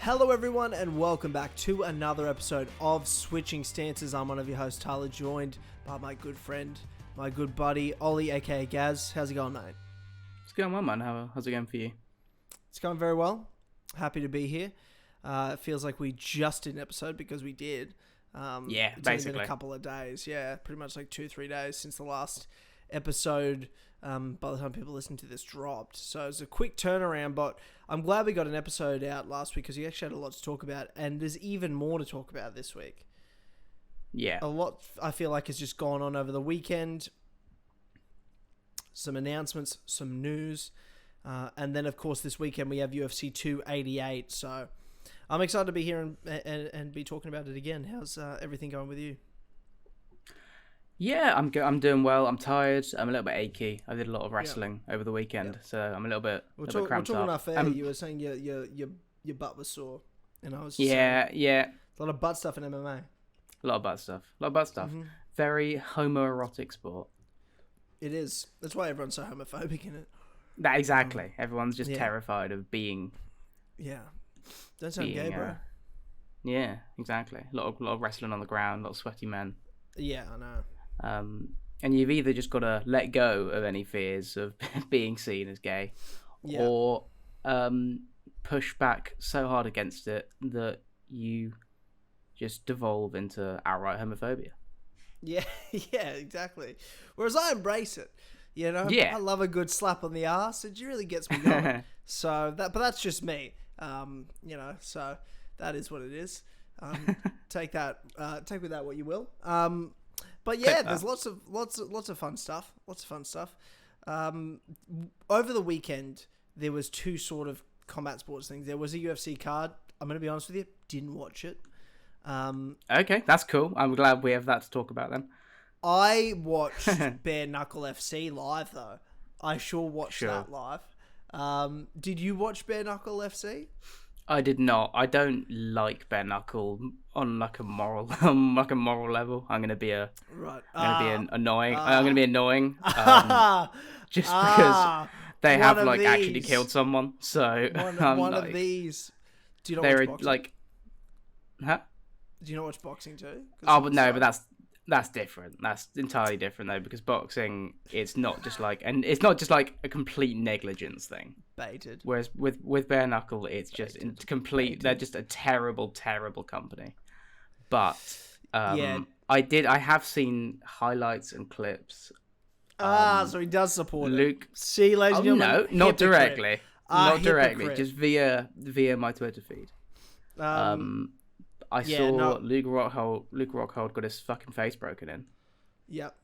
Hello everyone and welcome back to another episode of Switching Stances. I'm one of your hosts, Tyler, joined by my good friend, my good buddy, Ollie aka Gaz. How's it going, mate? It's going well, man. How's it going for you? It's going very well. Happy to be here. It feels like we just did an episode because we did. It's basically. only been a couple of days. Yeah, pretty much like 2-3 days since the last episode. By the time people listen to this dropped. So it's a quick turnaround, but I'm glad we got an episode out last week because you actually had a lot to talk about, and there's even more to talk about this week. Yeah. A lot, I feel like, has just gone on over the weekend. Some announcements, some news, and then, of course, this weekend we have UFC 288. So I'm excited to be here and be talking about it again. How's everything going with you? Yeah, I'm doing well. I'm tired. I'm a little bit achy. I did a lot of wrestling over the weekend, so I'm a little bit cramped we're talking up. off air. You were saying your butt was sore, and I was just yeah. a lot of butt stuff in MMA. A lot of butt stuff. Mm-hmm. Very homoerotic sport. It is. That's why everyone's so homophobic in it. That exactly. Everyone's just terrified of being. Yeah. Don't sound gay, bro. Yeah, exactly. A lot of wrestling on the ground. A lot of sweaty men. Yeah, I know. And you've either just got to let go of any fears of being seen as gay, or push back so hard against it that you just devolve into outright homophobia. Yeah, exactly. Whereas I embrace it, you know. Yeah. I love a good slap on the ass. It really gets me going. But that's just me. So that is what it is. Take with that what you will. But yeah, there's lots of fun stuff. Over the weekend, there was two sort of combat sports things. There was a UFC card. I'm going to be honest with you, didn't watch it. Okay, that's cool. I'm glad we have that to talk about then. I watched Bare Knuckle FC live though. I sure watched that live. Did you watch Bare Knuckle FC? I did not. I don't like bare knuckle on like a moral level. I'm gonna be annoying. I'm gonna be annoying. Just because they have like actually killed someone. So one of these. Do you not watch boxing? Like, huh? Do you not watch boxing too? But no, but that's different. That's entirely different though, because boxing, it's not just like a complete negligence thing. Baited. Whereas with bare knuckle, it's just complete. Baited. They're just a terrible company. But I have seen highlights and clips. So he does support Luke. See, ladies and gentlemen, no, not directly. Not directly. Hypocrite. Just via my Twitter feed. I saw Luke Rockhold got his fucking face broken in. Yep.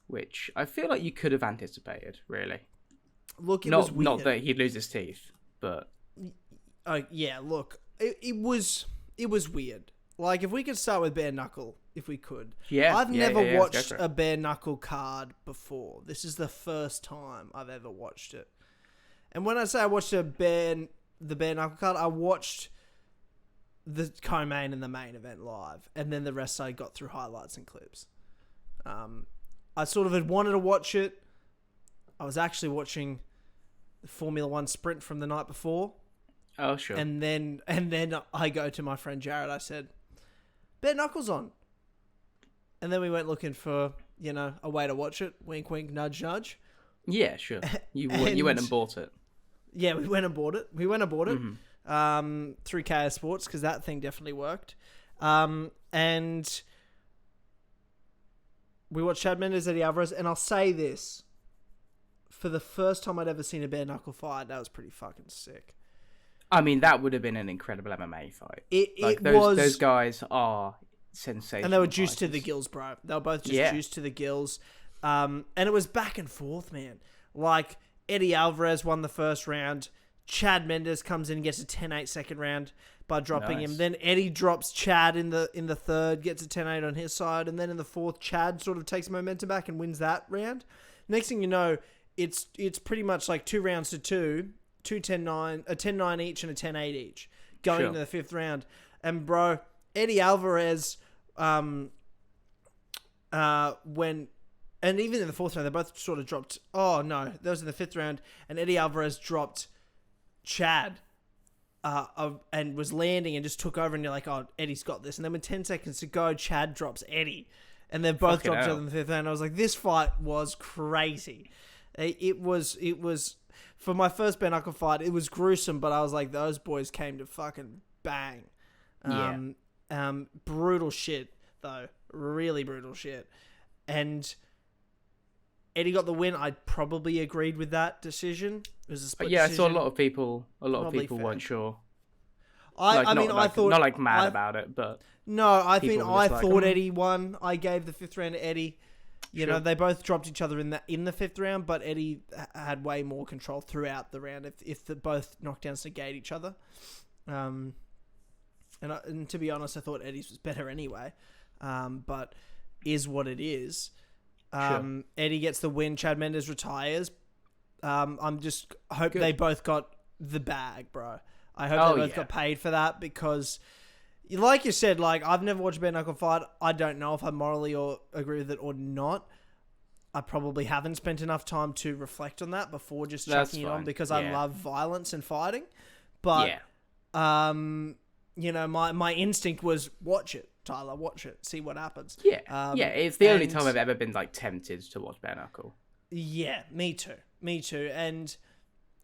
Which I feel like you could have anticipated, really. Look, was weird. Not that he'd lose his teeth, but... look, it was weird. Like, if we could start with bare knuckle, if we could. I've never watched a bare knuckle card before. This is the first time I've ever watched it. And when I say I watched the bare knuckle card, I watched the co-main and the main event live, and then the rest I got through highlights and clips. I sort of had wanted to watch it. I was actually watching the Formula 1 sprint from the night before. Oh, sure. And then I go to my friend Jared. I said, bare knuckles on. And then we went looking for, a way to watch it. Wink, wink, nudge, nudge. Yeah, sure. You went and bought it. Yeah, we went and bought it. Mm-hmm. Through KS Sports, because that thing definitely worked. And we watched Chad Mendes, Eddie Alvarez, and I'll say this. For the first time I'd ever seen a bare knuckle fight, that was pretty fucking sick. I mean, that would have been an incredible MMA fight. Those guys are sensational. And they were juiced to the gills, bro. They were both just juiced to the gills. And it was back and forth, man. Like, Eddie Alvarez won the first round. Chad Mendes comes in and gets a 10-8 second round by dropping him. Then Eddie drops Chad in the third, gets a 10-8 on his side. And then in the fourth, Chad sort of takes momentum back and wins that round. Next thing you know, it's pretty much like 2 rounds to 2 10-9, a 10-9 each and a 10-8 each going into the fifth round. And bro, Eddie Alvarez, and even in the fourth round, they both sort of dropped. Oh no, that was in the fifth round, and Eddie Alvarez dropped Chad and was landing and just took over, and you're like, oh, Eddie's got this. And then with 10 seconds to go, Chad drops Eddie, and they've both dropped each other in the fifth round. I was like, this fight was crazy. It was for my first bare knuckle fight. It was gruesome, but I was like, those boys came to fucking bang. Brutal shit though, really brutal shit. And Eddie got the win. I probably agreed with that decision. It was a split decision. I saw a lot of people weren't sure. I thought not like mad about it, but no, I thought like, Eddie won. I gave the fifth round to Eddie. You know, they both dropped each other in the fifth round, but Eddie had way more control throughout the round if the both knockdowns negate each other. And to be honest, I thought Eddie's was better anyway. But is what it is. Eddie gets the win. Chad Mendes retires. I hope they both got the bag, bro. I hope they both got paid for that, because like you said, like, I've never watched a bare knuckle fight. I don't know if I morally or agree with it or not. I probably haven't spent enough time to reflect on that before just chucking it on, because I love violence and fighting. But you know, my instinct was watch it, Tyler, watch it, see what happens. It's the only time I've ever been like tempted to watch bare knuckle. Yeah, me too. And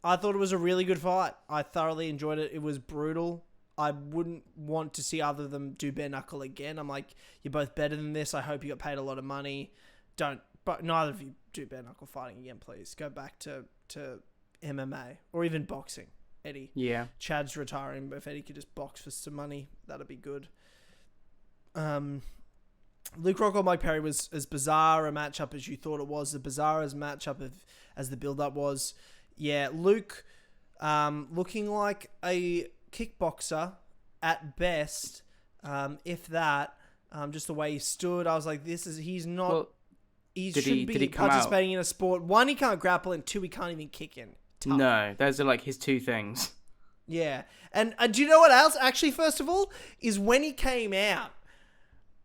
I thought it was a really good fight. I thoroughly enjoyed it. It was brutal. I wouldn't want to see either of them do bare knuckle again. I'm like, you're both better than this. I hope you got paid a lot of money. But neither of you do bare knuckle fighting again, please. Go back to MMA or even boxing. Eddie. Yeah. Chad's retiring, but if Eddie could just box for some money, that'd be good. Luke Rockhold, Mike Perry was as bizarre a matchup as you thought it was. The bizarre as matchup as the build-up was. Yeah, Luke looking like a kickboxer at best, if that. Just the way he stood, I was like, he's not... Well, he shouldn't be participating in a sport. One, he can't grapple, and two, he can't even kick in. Tough. No, those are like his two things. Yeah. And do you know what else? Actually, first of all, is when he came out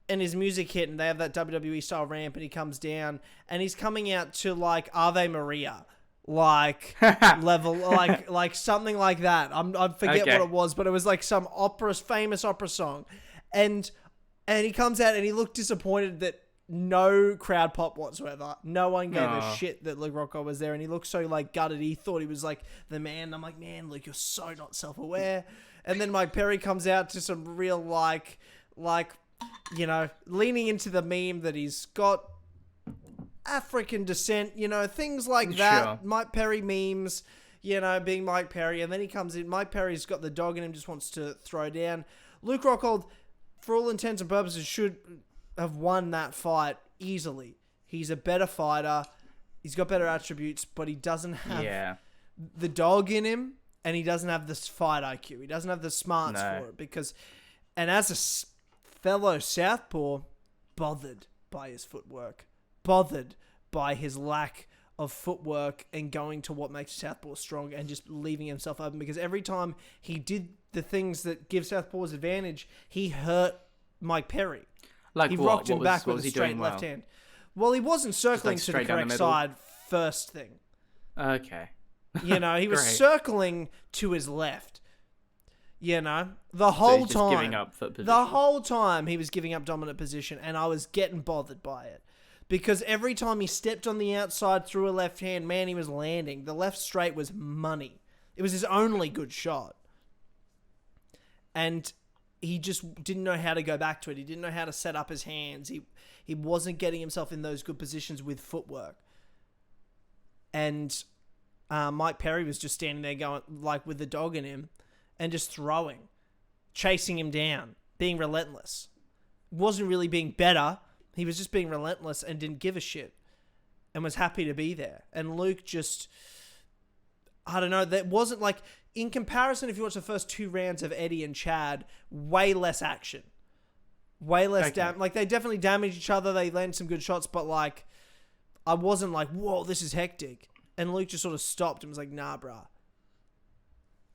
and his music hit and they have that WWE style ramp and he comes down and he's coming out to like Ave Maria, like level, like something like that. I forget what it was, but it was like some famous opera song. And he comes out and he looked disappointed that no crowd pop whatsoever. No one gave a shit that Luke Rockhold was there, and he looked so like gutted. He thought he was like the man. I'm like, man, Luke, you're so not self-aware. And then Mike Perry comes out to some real like you know, leaning into the meme that he's got African descent, you know, things like that. Sure. Mike Perry memes, you know, being Mike Perry, and then he comes in. Mike Perry's got the dog in him, just wants to throw down. Luke Rockhold, for all intents and purposes, should have won that fight easily. He's a better fighter. He's got better attributes, but he doesn't have the dog in him, and he doesn't have this fight IQ. He doesn't have the smarts for it. And as a fellow southpaw, bothered by his footwork, bothered by his lack of footwork and going to what makes southpaw strong and just leaving himself open, because every time he did the things that give southpaws advantage, he hurt Mike Perry. Like he rocked him back with a straight left hand. Well, he wasn't circling to the correct side first thing. Okay. You know, he was circling to his left. You know, the whole time. Giving up foot position. The whole time he was giving up dominant position, and I was getting bothered by it. Because every time he stepped on the outside through a left hand, man, he was landing. The left straight was money. It was his only good shot. And he just didn't know how to go back to it. He didn't know how to set up his hands. He wasn't getting himself in those good positions with footwork. And Mike Perry was just standing there going, like, with the dog in him and just throwing, chasing him down, being relentless. Wasn't really being better. He was just being relentless and didn't give a shit and was happy to be there. And Luke just, I don't know, that wasn't like, in comparison, if you watch the first two rounds of Eddie and Chad, way less action. Way less like, they definitely damaged each other. They landed some good shots, but like, I wasn't like, whoa, this is hectic. And Luke just sort of stopped and was like, nah, bruh.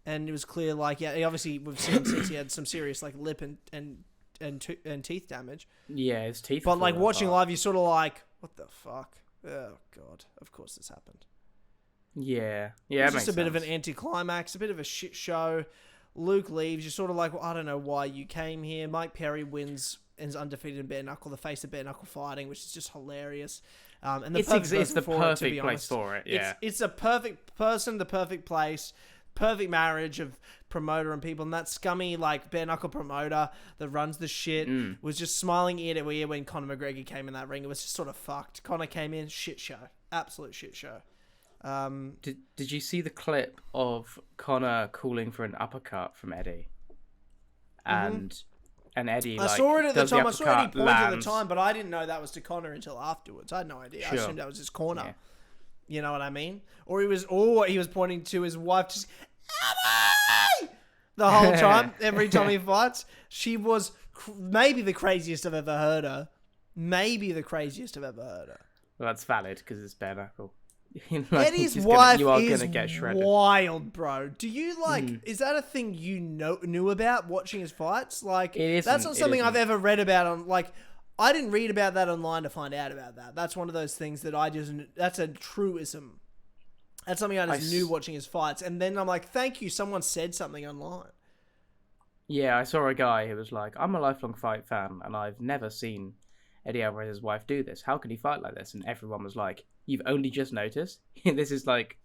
And it was clear, like, yeah, obviously we've seen since he had some serious like lip and teeth damage. Yeah, his teeth. But like watching live, you're sort of like, what the fuck? Oh god, of course this happened. Yeah. It's just a bit of an anticlimax, a bit of a shit show. Luke leaves. You're sort of like, well, I don't know why you came here. Mike Perry wins and is undefeated in bare knuckle, the face of bare knuckle fighting, which is just hilarious. And it's the perfect place for it. Yeah, it's a perfect person, the perfect place, perfect marriage of promoter and people. And that scummy like bare knuckle promoter that runs the shit was just smiling ear to ear when Conor McGregor came in that ring. It was just sort of fucked. Conor came in, shit show, absolute shit show. Did you see the clip of Conor calling for an uppercut from Eddie? And Eddie, I saw it at the time. I saw Eddie point at the time, but I didn't know that was to Conor until afterwards. I had no idea. Sure. I assumed that was his corner. Yeah. You know what I mean? Or he was pointing to his wife, just Eddie! The whole time. Every time he fights, she was maybe the craziest I've ever heard her. Well, that's valid because it's bare knuckle. Eddie's wife is wild, bro. Do you is that a thing you knew about watching his fights? Like, that's not something I've ever read about on, like, I didn't read about that online to find out about that. That's one of those things that that's a truism. That's something I just knew watching his fights. And then I'm like, thank you, someone said something online. Yeah, I saw a guy who was like, I'm a lifelong fight fan and I've never seen Eddie Alvarez's wife do this. How can he fight like this? And everyone was like, you've only just noticed? This is like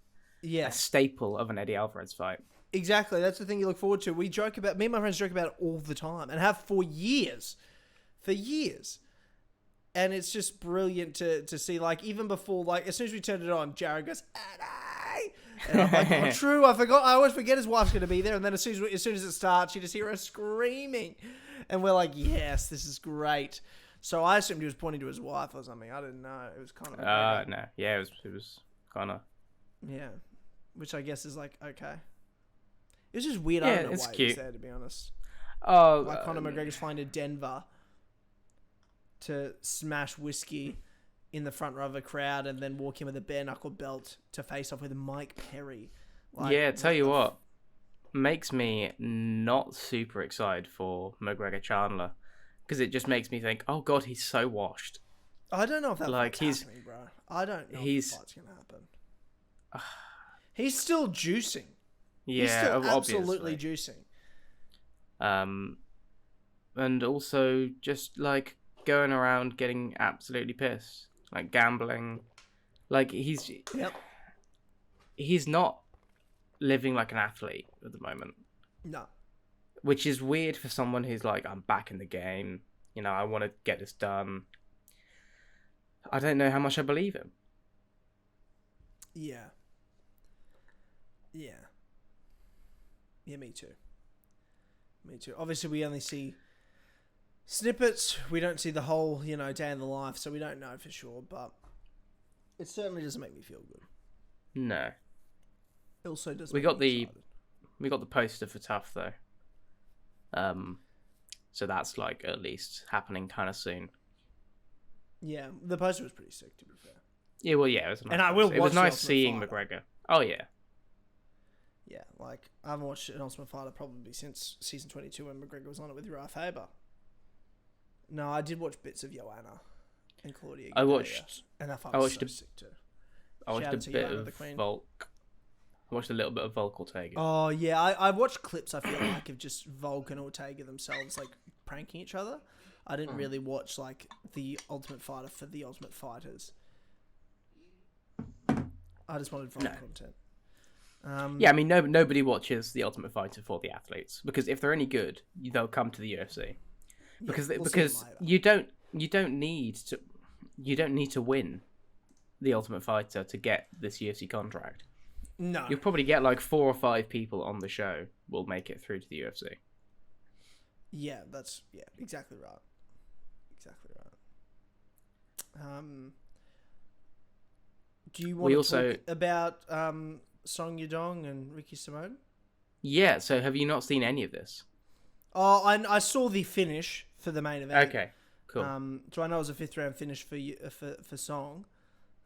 a staple of an Eddie Alvarez fight. Exactly. That's the thing you look forward to. Me and my friends joke about it all the time and have for years. And it's just brilliant to see, like, even before, like, as soon as we turned it on, Jared goes, Eddie! And I'm like, oh, true, I forgot. I always forget his wife's going to be there. And then as soon as it starts, you just hear her screaming. And we're like, yes, this is great. So I assumed he was pointing to his wife or something. I didn't know. It was kind of... no. Yeah, it was kind of... Yeah. Which I guess is like, okay. It was just weird. I don't know why he was there, to be honest. Oh, like Conor McGregor's flying to Denver to smash whiskey in the front row of a crowd and then walk in with a bare knuckle belt to face off with Mike Perry. Like, yeah, tell you what. Makes me not super excited for McGregor Chandler. Because it just makes me think, oh god, he's so washed. I don't know if that fight's happening, bro. I don't know if the fight's going to happen. He's still juicing. Yeah, he's still absolutely juicing. And also just like going around getting absolutely pissed, like gambling. Like he's not living like an athlete at the moment. No. Which is weird for someone who's like, I'm back in the game. You know, I want to get this done. I don't know how much I believe him. Yeah. Yeah. Yeah, me too. Obviously, we only see snippets. We don't see the whole, day in the life, so we don't know for sure, but it certainly doesn't make me feel good. No. It also doesn't we got the poster for TUF, though. So that's like at least happening kind of soon. Yeah, the poster was pretty sick, to be fair. Yeah, well, yeah, it was nice. And I will. It was nice seeing McGregor. Oh yeah. Yeah, like I haven't watched an Ultimate Fighter probably since season 22 when McGregor was on it with Uriah Faber. No, I did watch bits of Joanna and Claudia. I watched, and that fight was so sick too. I watched a bit of Volk. I watched a little bit of Volk Ortega. Oh yeah, I watched clips. I feel like of just Volk and Ortega themselves like pranking each other. I didn't really watch like the Ultimate Fighter for the Ultimate Fighters. I just wanted fight content. Yeah, I mean, nobody watches the Ultimate Fighter for the athletes because if they're any good, they'll come to the UFC. Because you don't need to win the Ultimate Fighter to get this UFC contract. No, you'll probably get like 4 or 5 people on the show will make it through to the UFC. Yeah, exactly right. Do you want to talk about Song Yadong and Ricky Simone? Yeah, so have you not seen any of this? Oh, I saw the finish for the main event. Okay, cool. So I know it was a 5th round finish for Song,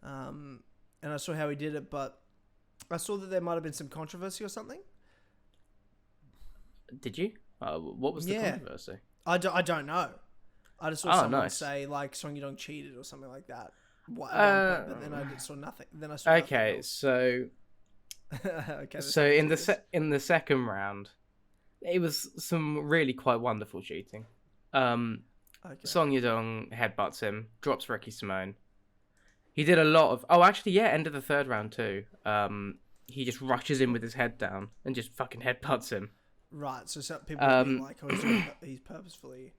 and I saw how he did it, but I saw that there might have been some controversy or something. Did you? What was the controversy? I don't know. I just saw someone say like Song Yadong cheated or something like that. But then I saw nothing. Then I saw okay, so in the second round, it was some really quite wonderful shooting. Okay. Song Yadong headbutts him, drops Ricky Simone. He did a lot of... Oh, actually, yeah, end of the third round too. He just rushes in with his head down and just fucking headbutts him. Right, so some people would be like, oh, he's purposefully...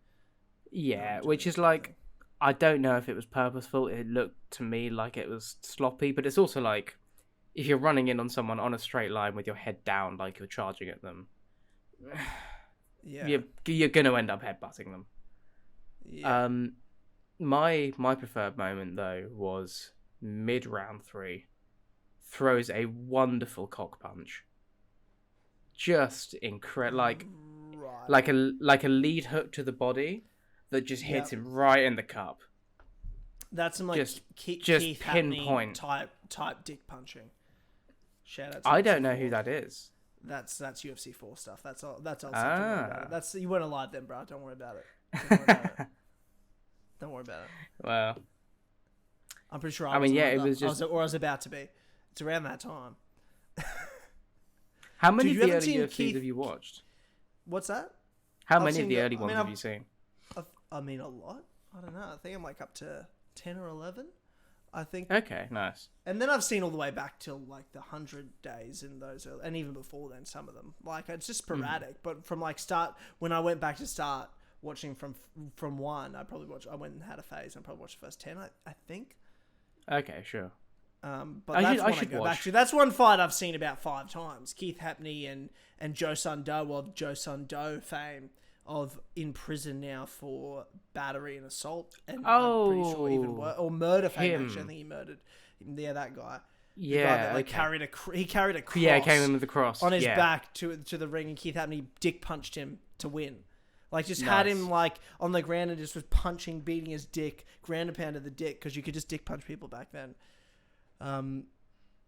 Yeah, which is like... I don't know if it was purposeful. It looked to me like it was sloppy, but it's also like... If you're running in on someone on a straight line with your head down like you're charging at them, yeah, you're going to end up headbutting them. Yeah. My preferred moment though was mid round 3, throws a wonderful cock punch, just incredible, like a lead hook to the body that just hits him right in the cup. That's some like just Keith pinpoint type dick punching. Shout out. I don't know who that is. That's UFC 4 stuff. That's all. Don't worry about it. That's, you weren't alive then, bro. Don't worry about it. Don't worry about it. Well, I'm pretty sure I was about to be. It's around that time. How many of the early UFCs have you watched? What's that? How many of the early ones have you seen? I mean, a lot. I don't know. I think I'm like up to 10 or 11. I think. Okay, nice. And then I've seen all the way back till like the 100 days in those, and even before then, some of them. Like, it's just sporadic. But from like when I went back to start watching from 1, I went and had a phase and I probably watched the first 10, I think. Okay, sure. But that's one I go back to. That's one fight I've seen about 5 times. Keith Hapney and Joe Sundoe of Joe Sundoe fame, of in prison now for battery and assault, and I'm pretty sure even or murder fame. Actually, I think he murdered. Yeah, that guy. Yeah, the guy that carried a cross. Yeah, came in with the cross on his back to the ring, and Keith Hapney dick punched him to win. Like, just had him like on the ground and just was punching, beating his dick, ground and pounded the dick, because you could just dick punch people back then.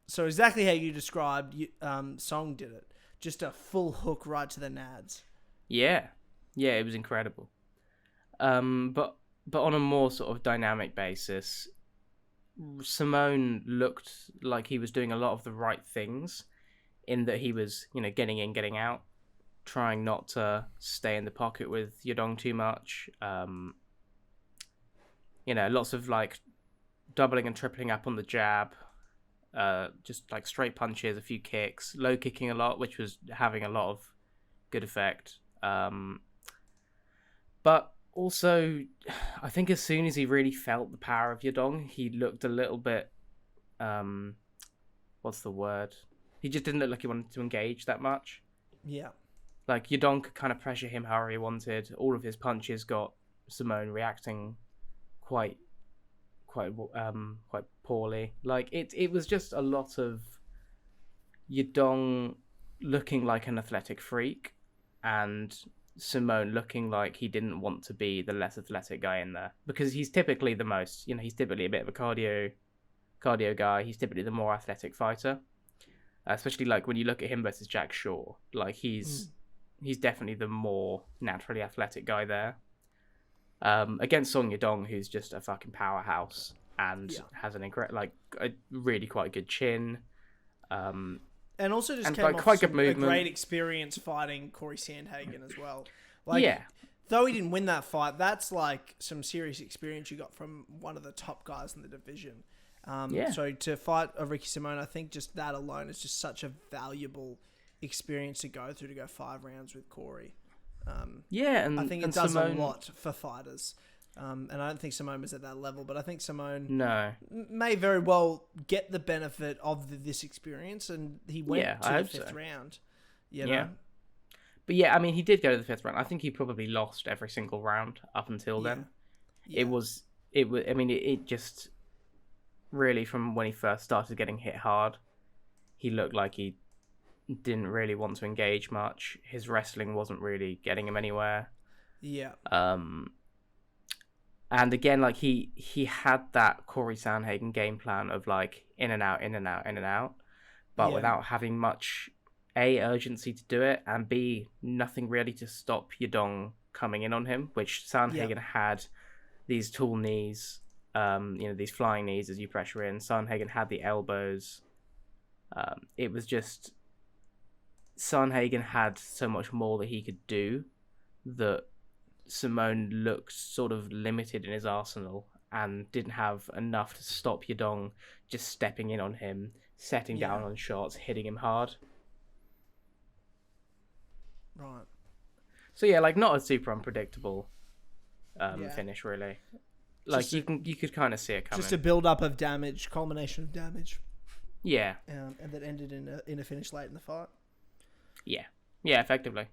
So exactly how you described, Song did it. Just a full hook right to the nads. Yeah, it was incredible. But on a more sort of dynamic basis, Simone looked like he was doing a lot of the right things, in that he was, getting in, getting out, trying not to stay in the pocket with Yadong too much. Lots of like doubling and tripling up on the jab, just like straight punches, a few kicks, low kicking a lot, which was having a lot of good effect. But also, I think as soon as he really felt the power of Yadong, he looked a little bit, what's the word? He just didn't look like he wanted to engage that much. Yeah. Like, Yadong could kind of pressure him however he wanted. All of his punches got Simone reacting quite poorly. Like, it was just a lot of Yadong looking like an athletic freak, and Simone looking like he didn't want to be the less athletic guy in there, because he's typically the most, he's typically a bit of a cardio guy. He's typically the more athletic fighter, especially like when you look at him versus Jack Shaw. Like, he's definitely the more naturally athletic guy there. Against Song Yadong, who's just a fucking powerhouse and has a really quite good chin. And also just came off a great experience fighting Corey Sandhagen as well. Though he didn't win that fight, that's like some serious experience you got from one of the top guys in the division. So to fight a Ricky Simone, I think just that alone is just such a valuable experience to go through, to go 5 rounds with Corey. And I think it does Simone, a lot for fighters. And I don't think Simone was at that level, but I think Simone may very well get the benefit of this experience, and he went to the 5th round. You know? But he did go to the 5th round. I think he probably lost every single round up until then. It just really, from when he first started getting hit hard, he looked like he didn't really want to engage much. His wrestling wasn't really getting him anywhere. And again, like he had that Corey Sandhagen game plan of like in and out, in and out, in and out, but without having much urgency to do it, and B, nothing really to stop Yadong coming in on him, which Sandhagen had these tall knees, these flying knees as you pressure in. Sandhagen had the elbows. It was just Sanhagen had so much more that he could do that Simone looked sort of limited in his arsenal and didn't have enough to stop Yadong just stepping in on him, setting down on shots, hitting him hard. Right. So yeah, like not a super unpredictable finish really. Like you could kind of see it coming. Just a build up of damage, culmination of damage. Yeah. And that ended in a finish late in the fight. Yeah. Yeah, effectively.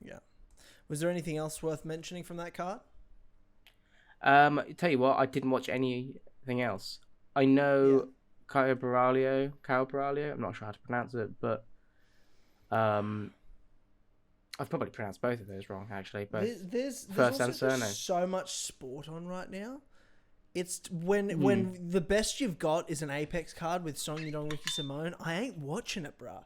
Yeah. Was there anything else worth mentioning from that card? Tell you what, I didn't watch anything else. I know Caio Baralho, I'm not sure how to pronounce it, but I've probably pronounced both of those wrong, actually. Both there's first and also surname. So much sport on right now. It's when the best you've got is an Apex card with Song Yadong, Ricky Simone. I ain't watching it, bruh.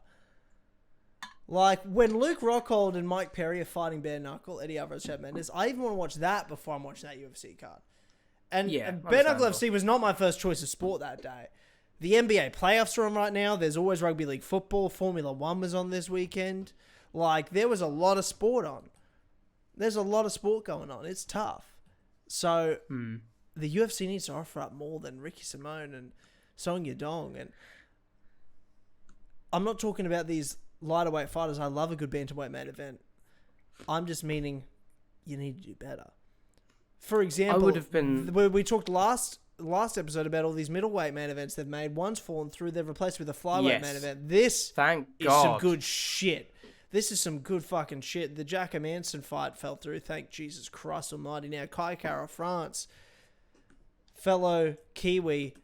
Like, when Luke Rockhold and Mike Perry are fighting bare knuckle, Eddie Alvarez, Chad Mendes, I even want to watch that before I'm watching that UFC card. And bare knuckle FC was not my first choice of sport that day. The NBA playoffs are on right now. There's always rugby league football. Formula 1 was on this weekend. Like, there was a lot of sport on. There's a lot of sport going on. It's tough. So, the UFC needs to offer up more than Ricky Simone and Song Yadong. And I'm not talking about these lighter weight fighters. I love a good bantamweight main event. I'm just meaning you need to do better. For example, I would have been... we talked last episode about all these middleweight main events they've made. One's fallen through. They've replaced with a flyweight main event. This is some good shit. This is some good fucking shit. The Jack Manson fight fell through. Thank Jesus Christ Almighty. Now, Kai Kara France, fellow Kiwi,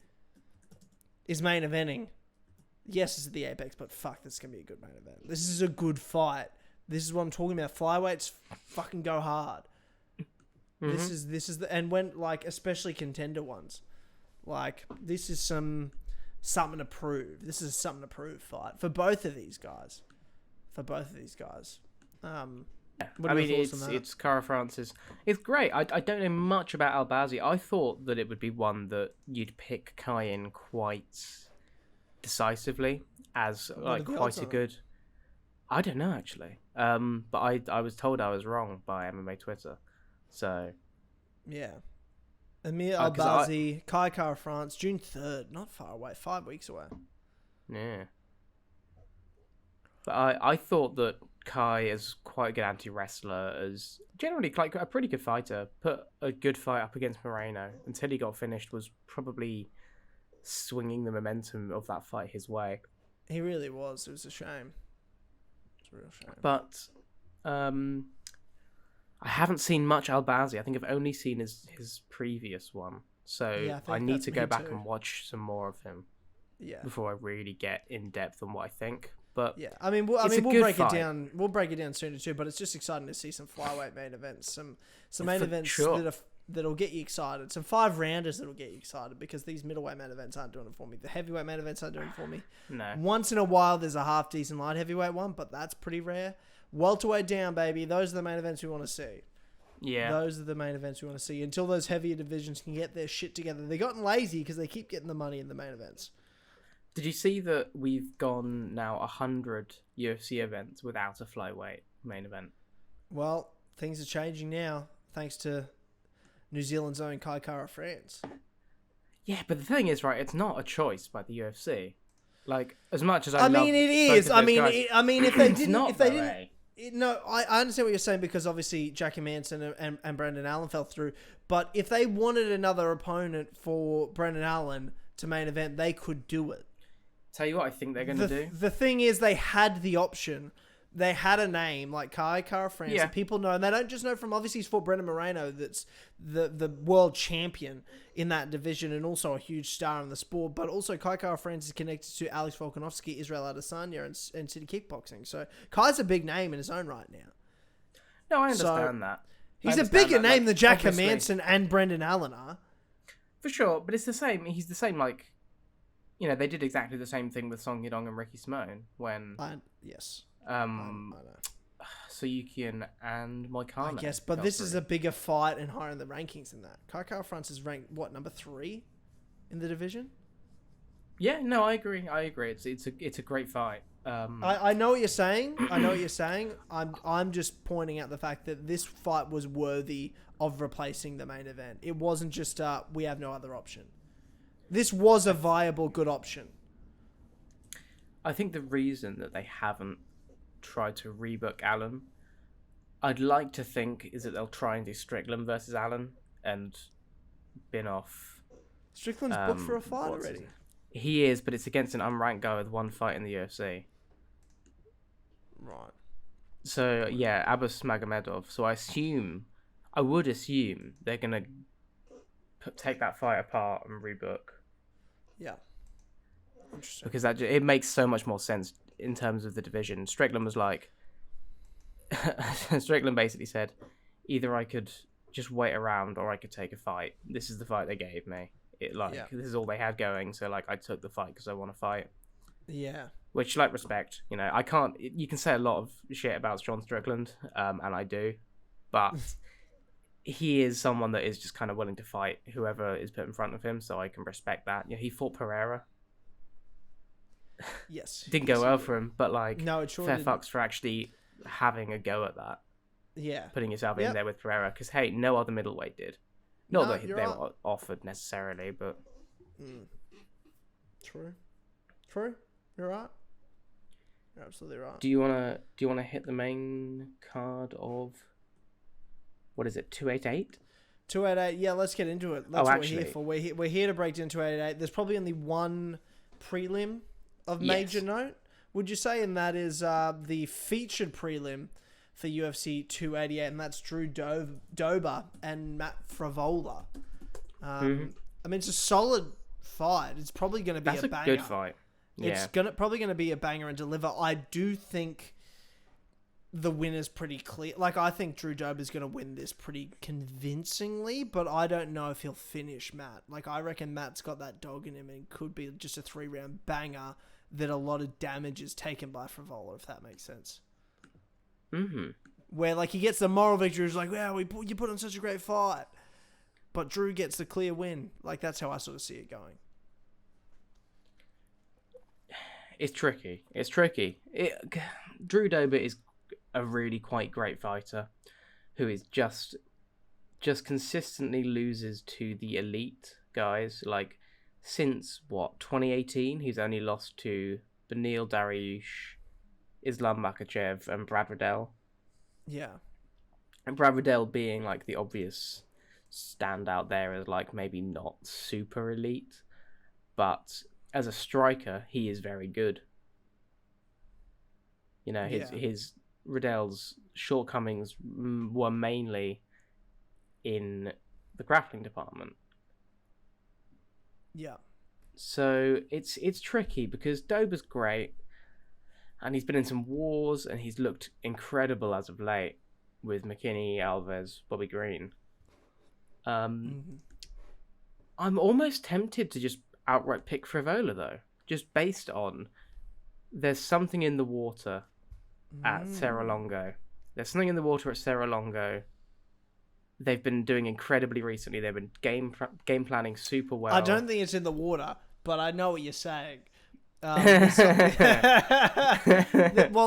is main eventing. Yes, it's at the Apex, but fuck, this is going to be a good main event. This is a good fight. This is what I'm talking about. Flyweights fucking go hard. Mm-hmm. This is and when, like, especially contender ones. Like, this is something to prove. This is a something to prove fight for both of these guys. It's Cara France's. It's great. I don't know much about Albazi. I thought that it would be one that you'd pick Kai in quite decisively as like quite a good. I don't know actually. But I was told I was wrong by MMA Twitter. So yeah. Amir Albazi, Kai Kara France, June 3rd, not far away, 5 weeks away. Yeah. But I thought that Kai is quite a good anti-wrestler, as generally like a pretty good fighter. Put a good fight up against Moreno until he got finished was probably swinging the momentum of that fight his way. He really was. It was a shame. It's a real shame. But I haven't seen much Albazi. I think I've only seen his previous one. So I need to go back and watch some more of him. Yeah. Before I really get in depth on what I think. But yeah, we'll break it down. We'll break it down sooner too. But it's just exciting to see some flyweight main events, some main events that'll get you excited. Some 5-rounders that'll get you excited because these middleweight main events aren't doing it for me. The heavyweight main events aren't doing it for me. No. Once in a while, there's a half decent light heavyweight one, but that's pretty rare. Welterweight down, baby. Those are the main events we want to see. Yeah. Those are the main events we want to see until those heavier divisions can get their shit together. They've gotten lazy because they keep getting the money in the main events. Did you see that we've gone now 100 UFC events without a flyweight main event? Well, things are changing now, thanks to New Zealand's own Kai Kara France. Yeah, but the thing is, right, it's not a choice by the UFC. Like, as much as I mean, it is. I mean, if they didn't, no, I understand what you're saying because obviously Jackie Manson and Brendan Allen fell through. But if they wanted another opponent for Brendan Allen to main event, they could do it. Tell you what I think they're going to do. The thing is, they had the option. They had a name like Kai Kara France that people know. And they don't just know from, obviously, he's fought Brendan Moreno, that's the world champion in that division and also a huge star in the sport. But also, Kai Kara France is connected to Alex Volkanovski, Israel Adesanya, and City Kickboxing. So, Kai's a big name in his own right now. No, I understand that. He's a bigger name than Jack Manson and Brendan Allen are. For sure, but it's the same. He's the same, like... You know, they did exactly the same thing with Song Yadong and Ricky Simone when... Yes. I know. Soyukian and Moicano. I guess, but this is a bigger fight and higher in the rankings than that. Kai Kara France is ranked, number 3 in the division? Yeah, no, I agree. It's a great fight. I know what you're saying. I know what you're saying. I'm just pointing out the fact that this fight was worthy of replacing the main event. It wasn't just we have no other option. This was a viable, good option. I think the reason that they haven't tried to rebook Allen, I'd like to think, is that they'll try and do Strickland versus Allen and bin off. Strickland's booked for a fight already. He is, but it's against an unranked guy with one fight in the UFC. Right. So, yeah, Abbas Magomedov. So I would assume they're going to take that fight apart and rebook. Yeah. Interesting. Because it makes so much more sense in terms of the division. Strickland was like... Strickland basically said, either I could just wait around or I could take a fight. This is the fight they gave me. This is all they had going, so I took the fight because I want to fight. Yeah. Which, respect. I can't... You can say a lot of shit about Sean Strickland, and I do, but he is someone that is just kind of willing to fight whoever is put in front of him, so I can respect that. He fought Pereira. Yes. Didn't go well for him, but no, it sure fair didn't. fucks for actually having a go at that. Yeah. Putting yourself in there with Pereira, because, hey, no other middleweight did. Not that they were offered necessarily, but... True. You're right. You're absolutely right. Do you wanna hit the main card of... What is it, 288? 288, yeah, let's get into it. That's what we're here for. We're here to break down 288. There's probably only one prelim of major note, would you say? And that is the featured prelim for UFC 288, and that's Drew Dober and Matt Favola. I mean, it's a solid fight. It's probably going to be a banger. Good fight. Yeah. It's probably going to be a banger and deliver. I do think the winner's pretty clear. I think Drew Dober's going to win this pretty convincingly, but I don't know if he'll finish Matt. I reckon Matt's got that dog in him and could be just a 3-round banger that a lot of damage is taken by Favola, if that makes sense. Mm-hmm. Where he gets the moral victory, it's wow, you put on such a great fight, but Drew gets the clear win. That's how I sort of see it going. It's tricky. Drew Dober is a really quite great fighter, who is just consistently loses to the elite guys. Since 2018, he's only lost to Beneil Dariush, Islam Makhachev, and Brad Riddell. Yeah. And Brad Riddell being the obvious standout there as maybe not super elite, but as a striker, he is very good. His Riddell's shortcomings were mainly in the grappling department. Yeah. So it's tricky because Dober's great, and he's been in some wars, and he's looked incredible as of late with McKinney, Alves, Bobby Green. I'm almost tempted to just outright pick Favola, though, just based on there's something in the water at Serra-Longo. There's something in the water at Serra-Longo. They've been doing incredibly recently. They've been game planning super well. I don't think it's in the water, but I know what you're saying. Well,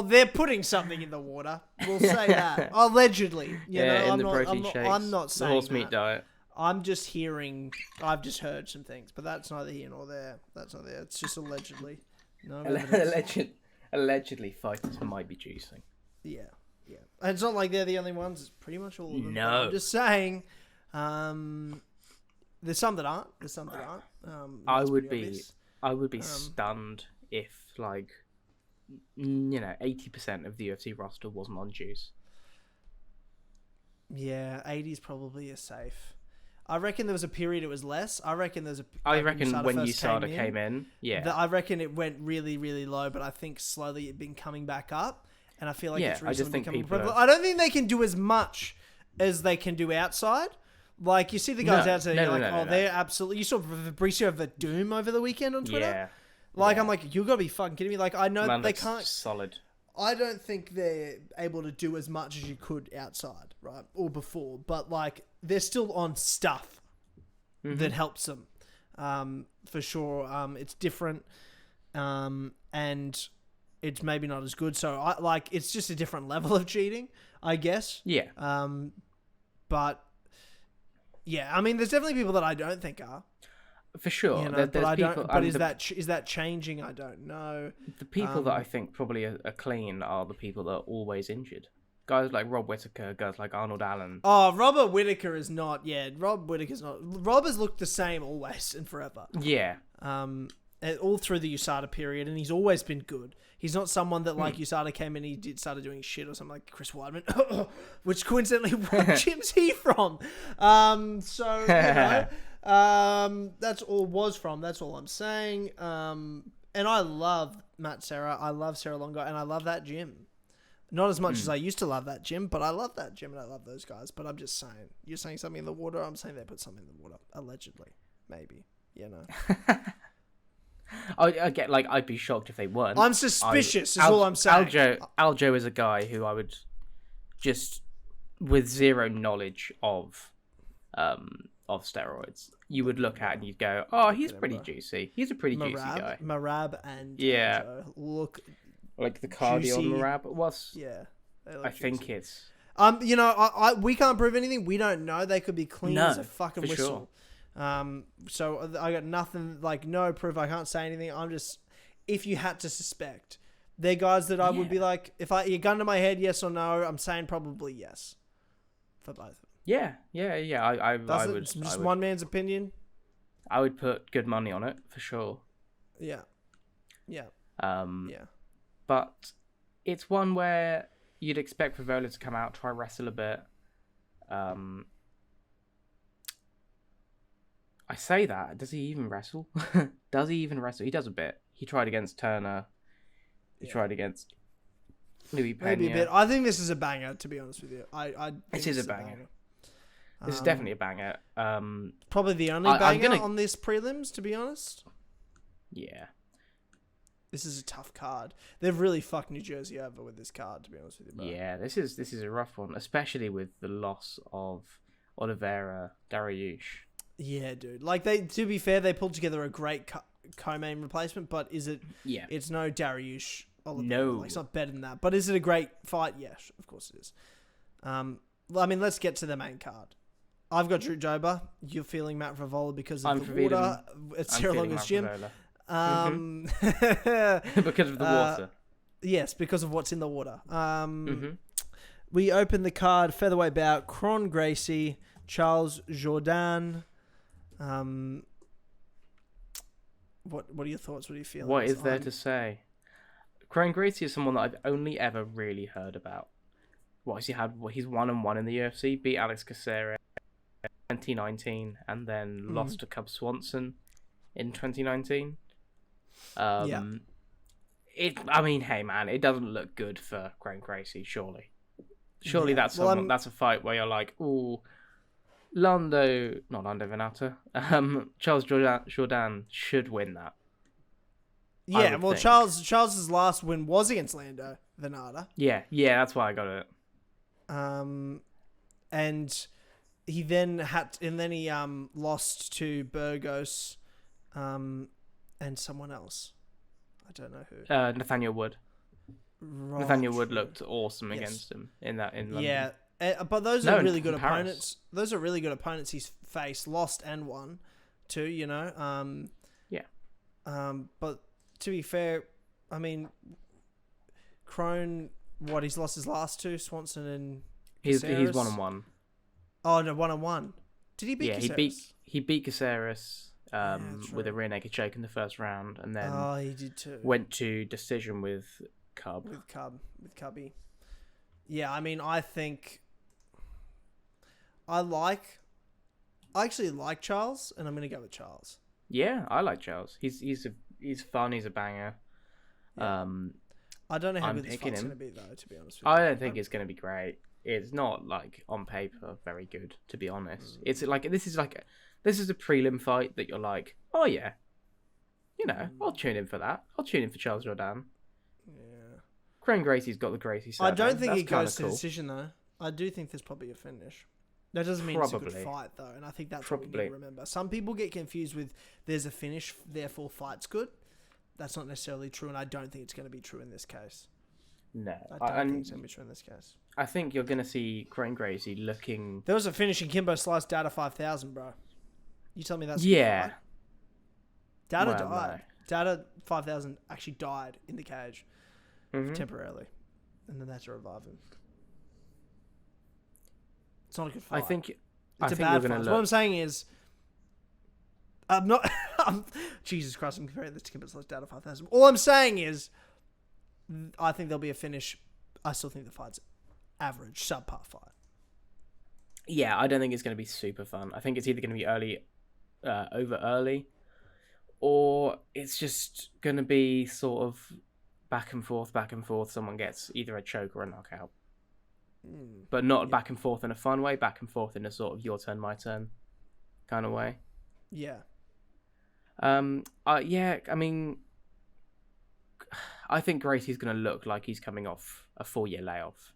they're putting something in the water. We'll say that. Allegedly. In the protein shakes. I'm not saying the horse meat diet. I've just heard some things, but that's neither here nor there. It's just allegedly. No Allegedly, fighters might be juicing. Yeah. And it's not like they're the only ones. It's pretty much all of them. No. I'm just saying, there's some that aren't. I would be stunned if 80% of the UFC roster wasn't on juice. Yeah, 80 is probably a safe. I reckon there was a period it was less. I reckon when USADA came in, yeah. I reckon it went really, really low, but I think slowly it's been coming back up, and I feel like it's recently becoming prevalent. I don't think they can do as much as they can do outside. You see the guys outside, they're absolutely... You saw Fabricio Verdum over the weekend on Twitter? Yeah. I'm like, you got to be fucking kidding me. I know Man, they can't... solid. I don't think they're able to do as much as you could outside, right? Or before. But, they're still on stuff that helps them. For sure. It's different. And it's maybe not as good. So it's just a different level of cheating, I guess. Yeah. But yeah, I mean, there's definitely people that I don't think are. For sure. You know, There's people, but is that changing? I don't know. The people that I think probably are clean are the people that are always injured. Guys like Rob Whittaker, guys like Arnold Allen. Oh, Robert Whittaker is not. Yeah, Rob Whittaker's not. Rob has looked the same always and forever. Yeah. All through the USADA period, and he's always been good. He's not someone that like USADA came in and he started doing shit or something like Chris Weidman, which coincidentally, what gym's he from? So you know, that's all was from. That's all I'm saying. And I love Matt Serra. I love Serra Longo, and I love that gym. Not as much as I used to love that gym, but I love that gym and I love those guys. But I'm just saying, you're saying something in the water. I'm saying they put something in the water, allegedly, maybe. You know. I get like I'd be shocked if they weren't. I'm suspicious. Is all I'm saying. Aljo is a guy who I would just with zero knowledge of steroids, you would look at and you'd go, "Oh, he's pretty juicy. He's a pretty juicy guy." Marab and Aljo look like the cardio on Marab. I juicy. think it's you know, we can't prove anything. We don't know. They could be clean as a fucking whistle. Sure. So I got nothing, like no proof. I can't say anything. I'm just, if you had to suspect, they're guys that I would be like, if you gun to my head, yes or no, I'm saying probably yes for both of them. Yeah. I would. Just one man's opinion. I would put good money on it for sure. Yeah. But it's one where you'd expect Favola to come out, try wrestle a bit. I say that. Does he even wrestle? Does he even wrestle? He does a bit. He tried against Turner. He tried against Louis Pena. Maybe a bit. I think this is a banger, to be honest with you. This is a banger. This is definitely a banger. Probably the only banger on this prelims, to be honest. Yeah. This is a tough card. They've really fucked New Jersey over with this card, to be honest with you. Bro. Yeah, this is a rough one, especially with the loss of Oliveira Dariush. Yeah, dude. Like to be fair, they pulled together a great co-main replacement, but is it? Yeah. It's no Dariush. No, like, it's not better than that. But is it a great fight? Yes, of course it is. I mean, let's get to the main card. I've got Drew Joba. You're feeling Matt Favola because of the water. It's Serra Longo's gym. Because of the water. Yes, because of what's in the water. We open the card featherweight bout: Kron Gracie, Charles Jourdain. What are your thoughts? What are you feeling? What is there to say? Kron Gracie is someone that I've only ever really heard about. What has he had? He's 1-1 in the UFC. Beat Alex Caceres in 2019, and then lost to Cub Swanson in 2019. I mean, hey man, it doesn't look good for Kron Gracie. Surely that's a fight where you're like, ooh. Not Lando Venata. Charles Jourdain should win that. Yeah, well, think. Charles's last win was against Lando Venata. Yeah, that's why I got it. And he then he lost to Burgos, and someone else. I don't know who. Nathaniel Wood. Right. Nathaniel Wood looked awesome against him in London. Yeah. But those are really good opponents. Those are really good opponents he's faced, lost and won, too. You know. But to be fair, I mean, Kron, he's lost his last two, Swanson and he's 1-1. Oh no, 1-1. Did he beat Caceres? Yeah, he beat Caceres with a rear naked choke in the first round, and then he did too. Went to decision with Cub. With Cubby. Yeah, I mean, I think. I actually like Charles, and I'm going to go with Charles. Yeah, I like Charles. He's fun. He's a banger. Yeah. I don't know how good this fight's going to be, though, to be honest with you. I don't think it's going to be great. It's not, like, on paper, very good, to be honest. It's like this is a prelim fight that you're like, oh, yeah. You know, I'll tune in for that. I'll tune in for Charles Jourdain. Yeah. Kron Gracie's got the Gracie side. I don't think it goes to decision, though. I do think there's probably a finish. That doesn't mean it's a good fight, though, and I think that's what we need to remember. Some people get confused with there's a finish, therefore fight's good. That's not necessarily true, and I don't think it's going to be true in this case. No. I don't think it's going to be true in this case. I think you're going to see Crane Gracie looking... There was a finishing Kimbo Slice Data 5000, bro. You tell me that's... Yeah. Data died. No. Data 5000 actually died in the cage temporarily. And then they had to revive him. It's not a good fight. I think it's a bad fight. What I'm saying is... I'm not... Jesus Christ, I'm comparing this to Kimbo Slice Data 5000. All I'm saying is... I think there'll be a finish. I still think the fight's average, subpar fight. Yeah, I don't think it's going to be super fun. I think it's either going to be over early, or it's just going to be sort of back and forth. Someone gets either a choke or a knockout. But not back and forth in a fun way, back and forth in a sort of your turn, my turn kind of way. Yeah. I mean... I think Gracie's going to look like he's coming off a 4-year layoff.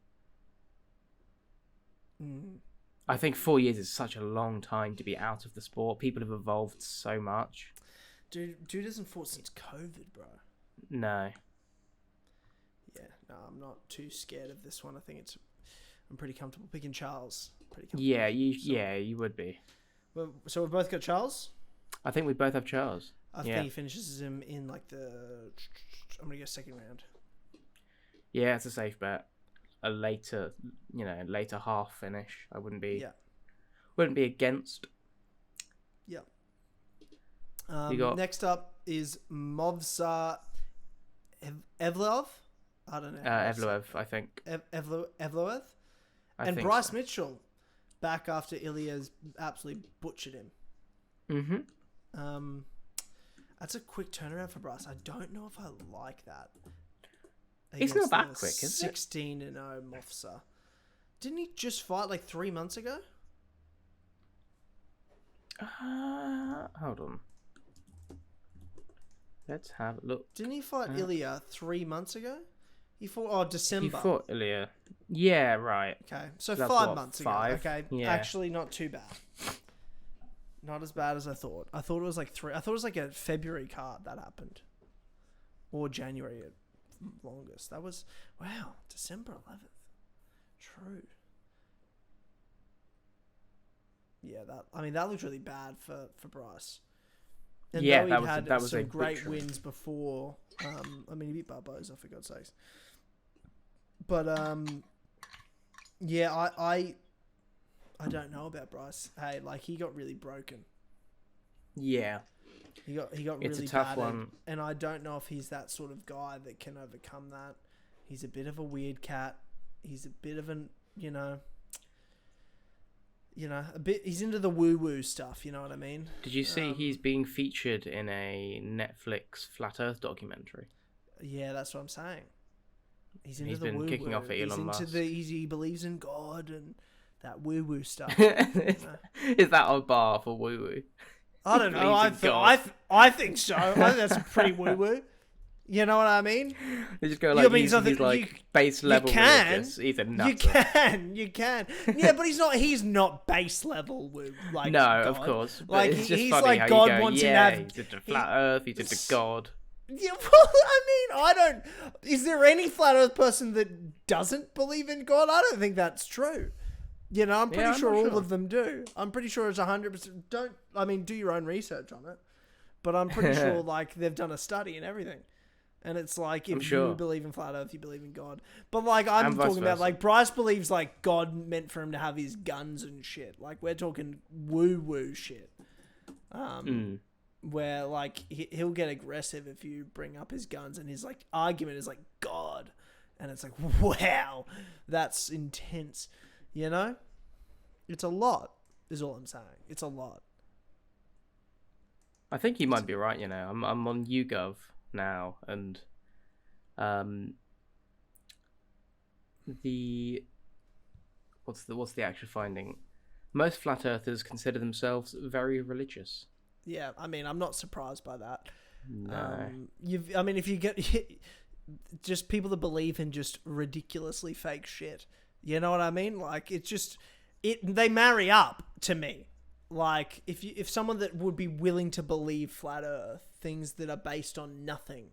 I think 4 years is such a long time to be out of the sport. People have evolved so much. Dude hasn't fought since COVID, bro. No. Yeah, no, I'm not too scared of this one. I think I'm pretty comfortable picking Charles. Yeah, you would be. Well, so we've both got Charles? I think we both have Charles. I think he finishes him in like I'm going to go second round. Yeah, it's a safe bet. A later half finish. I wouldn't be against. Yeah. Next up is Movsar Evloev. I don't know. Evloev, I think. Evloev. And Bryce Mitchell back after Ilya's absolutely butchered him. That's a quick turnaround for Bryce. I don't know if I like that. It's not that quick, is it? 16-0 Mofsa. Didn't he just fight like 3 months ago? Hold on. Let's have a look. Didn't he fight Ilya 3 months ago? He fought December. He fought Ilya. Yeah, right. Okay, so 5 months ago. Okay, yeah. Actually not too bad. Not as bad as I thought. I thought it was like 3. I thought it was like a February card that happened. Or January at longest. That was... Wow. December 11th. True. Yeah, that looked really bad for Bryce. And yeah, that was some a great butchery. wins before. He beat Barboza, for God's sakes. But, yeah, I don't know about Bryce. Hey, like, he got really broken. Yeah. He got really it's a tough battered, one. and I don't know if he's that sort of guy that can overcome that. He's a bit of a weird cat. He's a bit of an, he's into the woo-woo stuff, you know what I mean? Did you see he's being featured in a Netflix Flat Earth documentary? Yeah, that's what I'm saying. He's into He's the been woo-woo. kicking off at Elon Musk. He believes in God and that woo-woo stuff. Is that a bar for woo-woo? I don't know. I think so. I think that's pretty woo-woo. You know what I mean? They just go like, he's like base level religious. He's a nutter. You can. Yeah, but he's not base level woo. Like, no, God. of course. But like, it's just he's funny like how God you go, wants him to have... he's into flat earth, he's into God. Yeah, well, I don't... Is there any flat earth person that doesn't believe in God? I don't think that's true. I'm pretty sure all of them do. I'm pretty sure it's 100%. Do your own research on it. But I'm pretty sure, like, they've done a study and everything. And it's like, if you believe in flat earth, you believe in God. But, like, I'm talking about, like, Bryce believes, like, God meant for him to have his guns and shit. Like, we're talking woo-woo shit. Where, like, he'll get aggressive if you bring up his guns. And his, like, argument is, like, God. And it's like, wow, that's intense. It's a lot, is all I'm saying. It's a lot. I think you might be right, I'm on YouGov now, and what's the actual finding? Most flat earthers consider themselves very religious. Yeah, I'm not surprised by that. No. If you get just people that believe in just ridiculously fake shit, you know what I mean? Like, it's just they marry up to me. Like, if someone that would be willing to believe flat earth things that are based on nothing.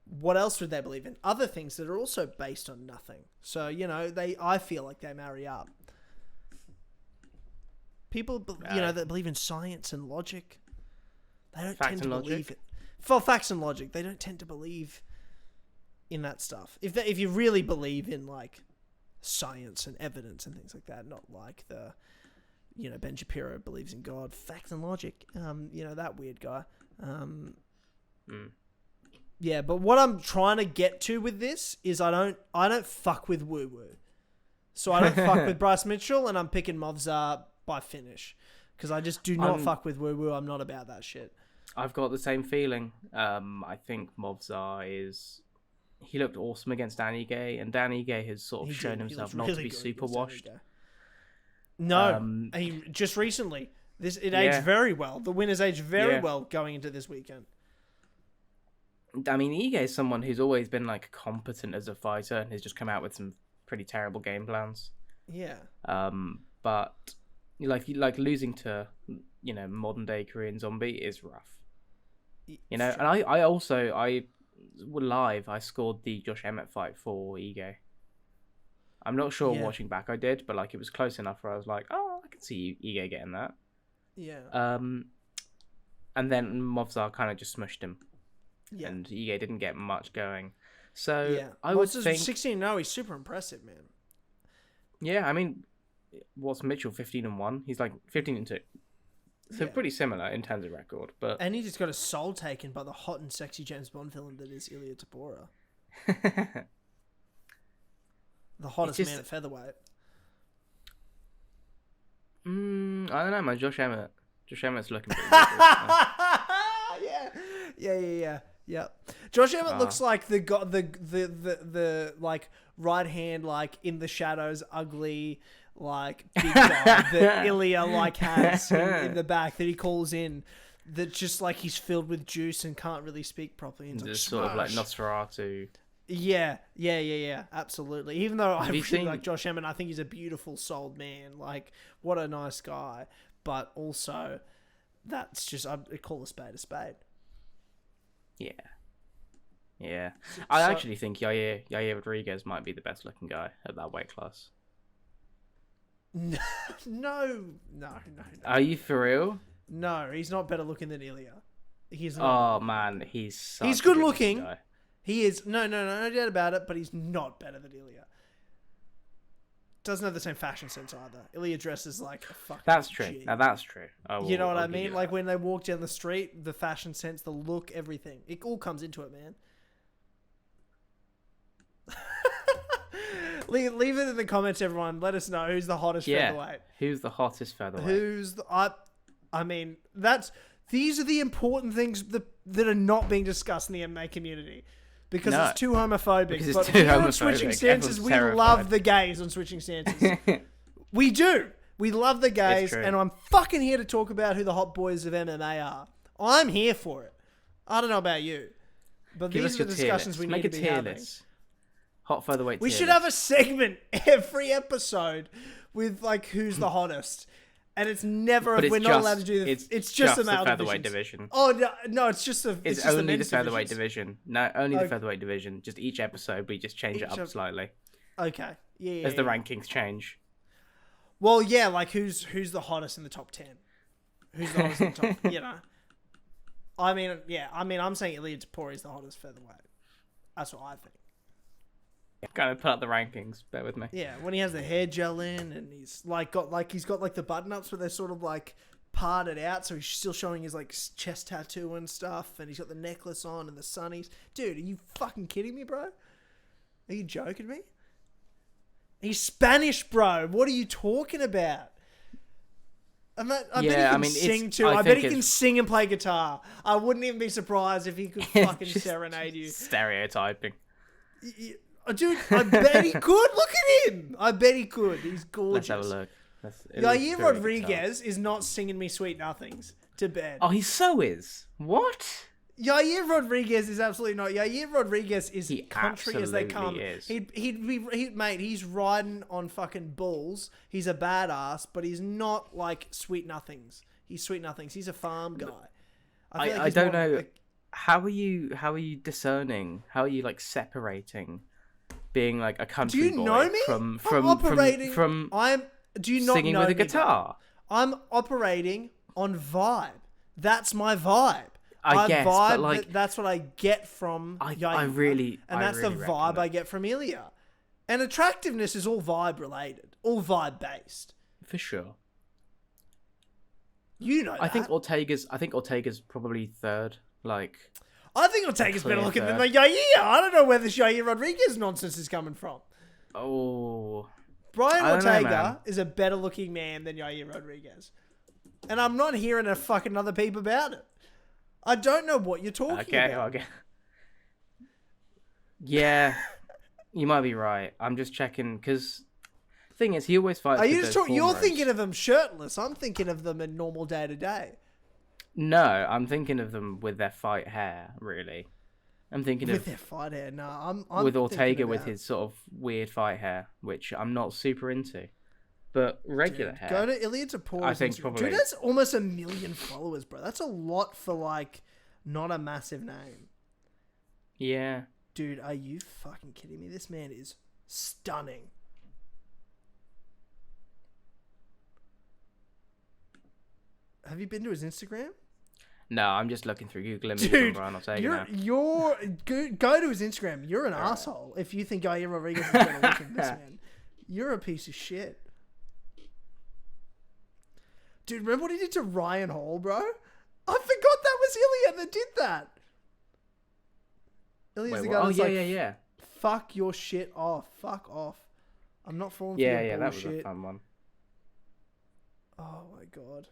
What else would they believe in? Other things that are also based on nothing. So, I feel like they marry up. People, that believe in science and logic, they don't tend to believe it. For facts and logic, they don't tend to believe in that stuff. If you really believe in, like, science and evidence and things like that, not like the, Ben Shapiro believes in God, facts and logic, that weird guy. Yeah, but what I'm trying to get to with this is I don't fuck with woo-woo. So I don't fuck with Bryce Mitchell, and I'm picking Movzar by finish. Because I just do not fuck with woo-woo. I'm not about that shit. I've got the same feeling. I think Movzar he looked awesome against Danny Gay, and Danny Gay has sort of shown himself not to be super washed. No, he just recently. It aged very well. The winners aged very well going into this weekend. I mean, Ige is someone who's always been like competent as a fighter and has just come out with some pretty terrible game plans. Yeah. But like losing to modern day Korean Zombie is rough. And I live I scored the Josh Emmett fight for Ige. I'm not sure watching back I did, but like it was close enough where I was like, oh, I can see Ige getting that. Yeah. And then Movzar kind of just smushed him. Yeah. And Ige didn't get much going. So I would think 16-0, he's super impressive, man. Yeah, I mean, what's Mitchell 15-1? He's like 15-2. So pretty similar in terms of record, and he just got his soul taken by the hot and sexy James Bond villain that is Ilia Topuria. The hottest man at featherweight. I don't know, man. Josh Emmett's looking pretty good. Yeah. Josh Emmett looks like the like right hand, like in the shadows, ugly, like big guy that Ilya like has in the back that he calls in. That just like he's filled with juice and can't really speak properly. And just sort of like Nosferatu. Yeah, absolutely. Even though I really like Josh Emmett, I think he's a beautiful souled man. Like, what a nice guy. But also, that's just, I call a spade a spade. Yeah. I actually think Yair Rodriguez might be the best looking guy at that weight class. No. Are you for real? No, he's not better looking than Ilya. He's not. Oh, man, he's good looking. Guy. He is. No doubt about it, but he's not better than Ilya. Doesn't have the same fashion sense either. Ilya dresses like a fucking That's true. G. Now that's true. You know what I mean? Like when they walk down the street, the fashion sense, the look, everything. It all comes into it, man. Leave it in the comments, everyone. Let us know who's the hottest featherweight. Who's the hottest featherweight? I mean, these are the important things that are not being discussed in the MMA community. Because it's too homophobic. But here on Switching Stances, we love the gays on Switching Stances. We do. We love the gays, and I'm fucking here to talk about who the hot boys of MMA are. I'm here for it. I don't know about you, but these are the discussions we need to be having. Hot featherweight. We should have a segment every episode with like who's the hottest. And it's never. We're not allowed to do this. It's just the male featherweight division. Oh no! It's just the. It's just only the featherweight division. No, only the featherweight division. Just each episode, we just change it up slightly. Okay. Yeah. As the rankings change. Well, yeah. Like who's the hottest in the top 10? Who's the hottest in the top? You know. I mean, yeah. I'm saying Ilia Topuria is the hottest featherweight. That's what I think. Kind of put up the rankings. Bear with me. Yeah, when he has the hair gel in and he's got the button ups where they're sort of like parted out, so he's still showing his like chest tattoo and stuff, and he's got the necklace on and the sunnies. Dude, are you fucking kidding me, bro? Are you joking me? He's Spanish, bro. What are you talking about? I bet he can sing too. I bet he can sing and play guitar. I wouldn't even be surprised if he could fucking serenade you. Stereotyping. Dude, I bet he could. Look at him. I bet he could. He's gorgeous. Let's have a look. Yair Rodriguez is not singing me Sweet Nothings to bed. Oh, he so is. What? Yair Rodriguez is absolutely not. Yair Rodriguez is country as they come. Is. He's riding on fucking bulls. He's a badass, but he's not like Sweet Nothings. He's Sweet Nothings. He's a farm guy. I don't know. How are you discerning? How are you like separating being like a country boy know me? from do you not singing know with a me, guitar? bro? I'm operating on vibe. That's my vibe. I guess, vibe, but like that's what I get from Yair, and that's the vibe I get from Ilya. And attractiveness is all vibe related, all vibe based. For sure. You know that. I think Ortega's probably third. Like, I think Ortega's better looking than Yair. I don't know where this Yair Rodriguez nonsense is coming from. Oh, Brian Ortega is a better looking man than Yair Rodriguez, and I'm not hearing a fucking other peep about it. I don't know what you're talking about. Okay. Yeah, you might be right. I'm just checking because thing is, he always fights. Are you just talking? You're thinking of them shirtless. I'm thinking of them in normal day to day. No, I'm thinking of them with their fight hair. Really, I'm thinking with their fight hair. No, I'm with Ortega with his sort of weird fight hair, which I'm not super into. But regular hair. Go to Ilya Tapour's I think Instagram. probably. Dude, that's almost 1 million followers, bro. That's a lot for like not a massive name. Yeah. Dude, are you fucking kidding me? This man is stunning. Have you been to his Instagram? No, I'm just looking through Google Images from Brian Ortega go to his Instagram. You're an asshole if you think Yair Rodriguez is better looking than this man. You're a piece of shit. Dude, remember what he did to Ryan Hall, bro? I forgot that was Ilya that did that. Ilya's the guy that's yeah. Fuck your shit off. Fuck off. I'm not falling for your bullshit. Yeah, that was a fun one. Oh my god.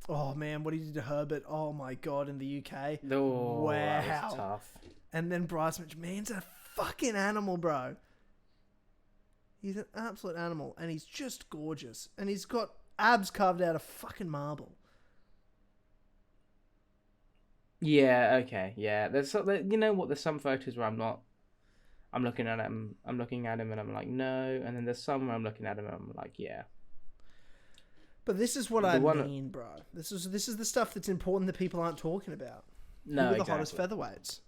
Oh man, what he did to Herbert. Oh my god, in the UK. Oh, wow. That was tough. And then Bryce McMahon's a fucking animal, bro. He's an absolute animal, and he's just gorgeous. And he's got abs carved out of fucking marble. Yeah, okay, yeah. You know what? There's some photos where I'm looking at him, and I'm like, no. And then there's some where I'm looking at him, and I'm like, yeah. But this is what I mean, bro. This is the stuff that's important that people aren't talking about. No, Who are the hottest featherweights?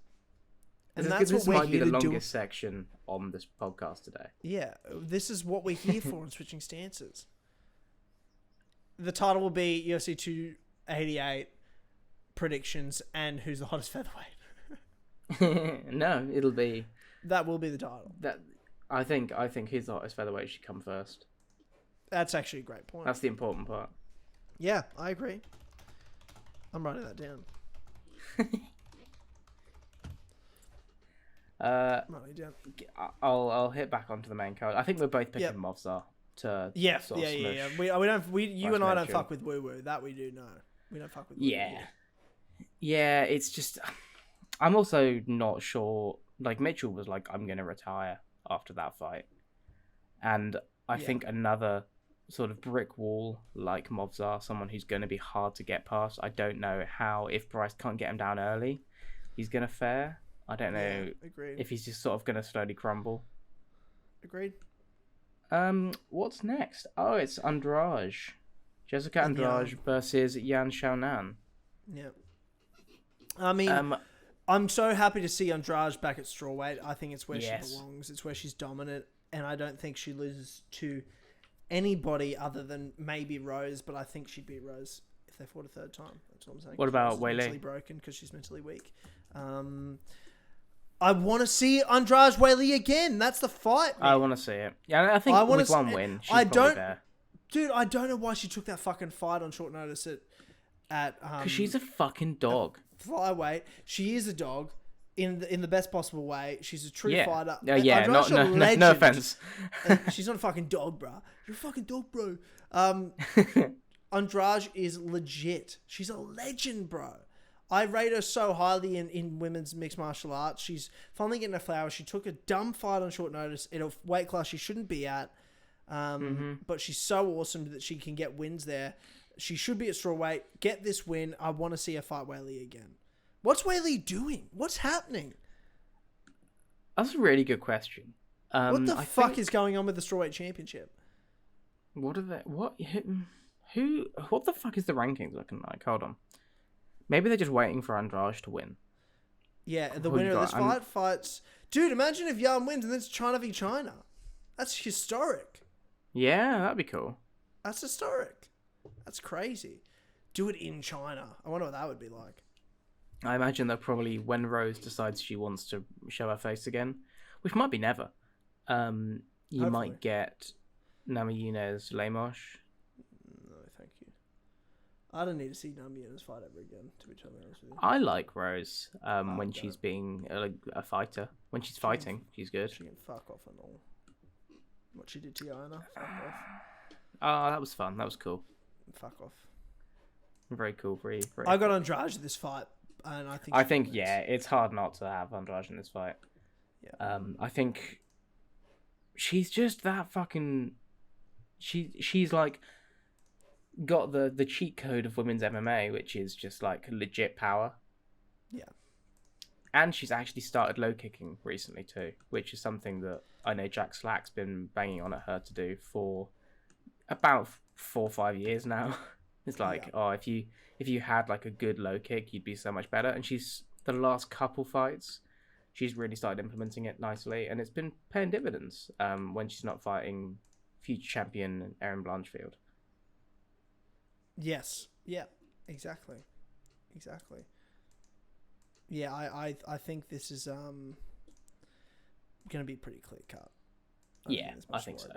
And that's what we're here to do. This might be the longest section on this podcast today. Yeah, this is what we're here for in Switching Stances. The title will be UFC 288 predictions and who's the hottest featherweight. No, it'll be... That will be the title. I think who's the hottest featherweight should come first. That's actually a great point. That's the important part. Yeah, I agree. I'm writing that down. I'll hit back onto the main card. I think we're both picking Movsar to yeah. You and I don't fuck with woo woo. That we do know. We don't fuck with woo woo. Yeah. It's just I'm also not sure. Like Mitchell was like, I'm gonna retire after that fight, and I think another sort of brick wall like Movsar, someone who's going to be hard to get past. I don't know how, if Bryce can't get him down early, he's going to fare. I don't know if he's just sort of going to slowly crumble. Agreed. What's next? Oh, it's Andrade. Jessica Andrade versus Yan Xiaonan. Yeah. I mean, I'm so happy to see Andrade back at strawweight. I think it's where she belongs. It's where she's dominant, and I don't think she loses to anybody other than maybe Rose, but I think she'd beat Rose if they fought a third time. That's what I'm saying. What about Weili? Mentally broken because she's mentally weak. I want to see Andrade Weili again. That's the fight, man. I want to see it. Yeah, I think with one win, she's probably there. Dude, I don't know why she took that fucking fight on short notice at because she's a fucking dog. Flyweight. She is a dog. In the best possible way. She's a true fighter. No offense. She's not a fucking dog, bro. You're a fucking dog, bro. Andrade is legit. She's a legend, bro. I rate her so highly in women's mixed martial arts. She's finally getting her flowers. She took a dumb fight on short notice in a weight class she shouldn't be at. But she's so awesome that she can get wins there. She should be at strawweight. Get this win. I want to see her fight Weili again. What's Weili doing? What's happening? That's a really good question. What the fuck is going on with the strawweight championship? What are they? What the fuck is the rankings looking like? Hold on. Maybe they're just waiting for Andrade to win. Yeah, the winner of this fights... Dude, imagine if Jan wins and then it's China v China. That's historic. Yeah, that'd be cool. That's historic. That's crazy. Do it in China. I wonder what that would be like. I imagine that probably when Rose decides she wants to show her face again, which might be never, you might get Namajunas Lemos. No, thank you. I don't need to see Namajunas fight ever again, to be totally honest with you. I like Rose when she's being a fighter. When she's fighting, she's good. She can fuck off and all. What she did to Yana, fuck off. Oh, that was fun. That was cool. Fuck off. Very cool. Very I got Andrade in this fight, and I think yeah, it's hard not to have Andrade in this fight. Yeah. I think she's just that fucking. She's like got the cheat code of women's MMA, which is just like legit power. Yeah. And she's actually started low kicking recently too, which is something that I know Jack Slack's been banging on at her to do for about 4 or 5 years now. It's like, if you had like a good low kick, you'd be so much better. And she's the last couple fights, she's really started implementing it nicely, and it's been paying dividends. When she's not fighting future champion Erin Blanchfield. Yes. Yeah. Exactly. Yeah, I think this is going to be pretty clear cut. I think so.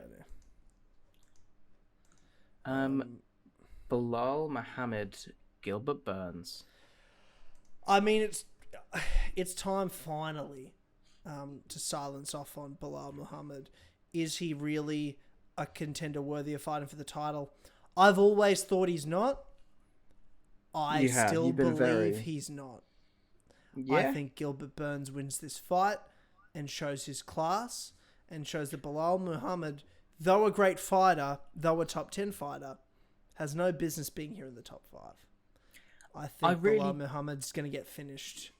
Belal Muhammad, Gilbert Burns. I mean, it's time finally to silence off on Belal Muhammad. Is he really a contender worthy of fighting for the title? I've always thought he's not. I still believe he's not. Yeah. I think Gilbert Burns wins this fight and shows his class and shows that Belal Muhammad, though a great fighter, though a top 10 fighter, has no business being here in the top 5. I think Belal Muhammad's going to get finished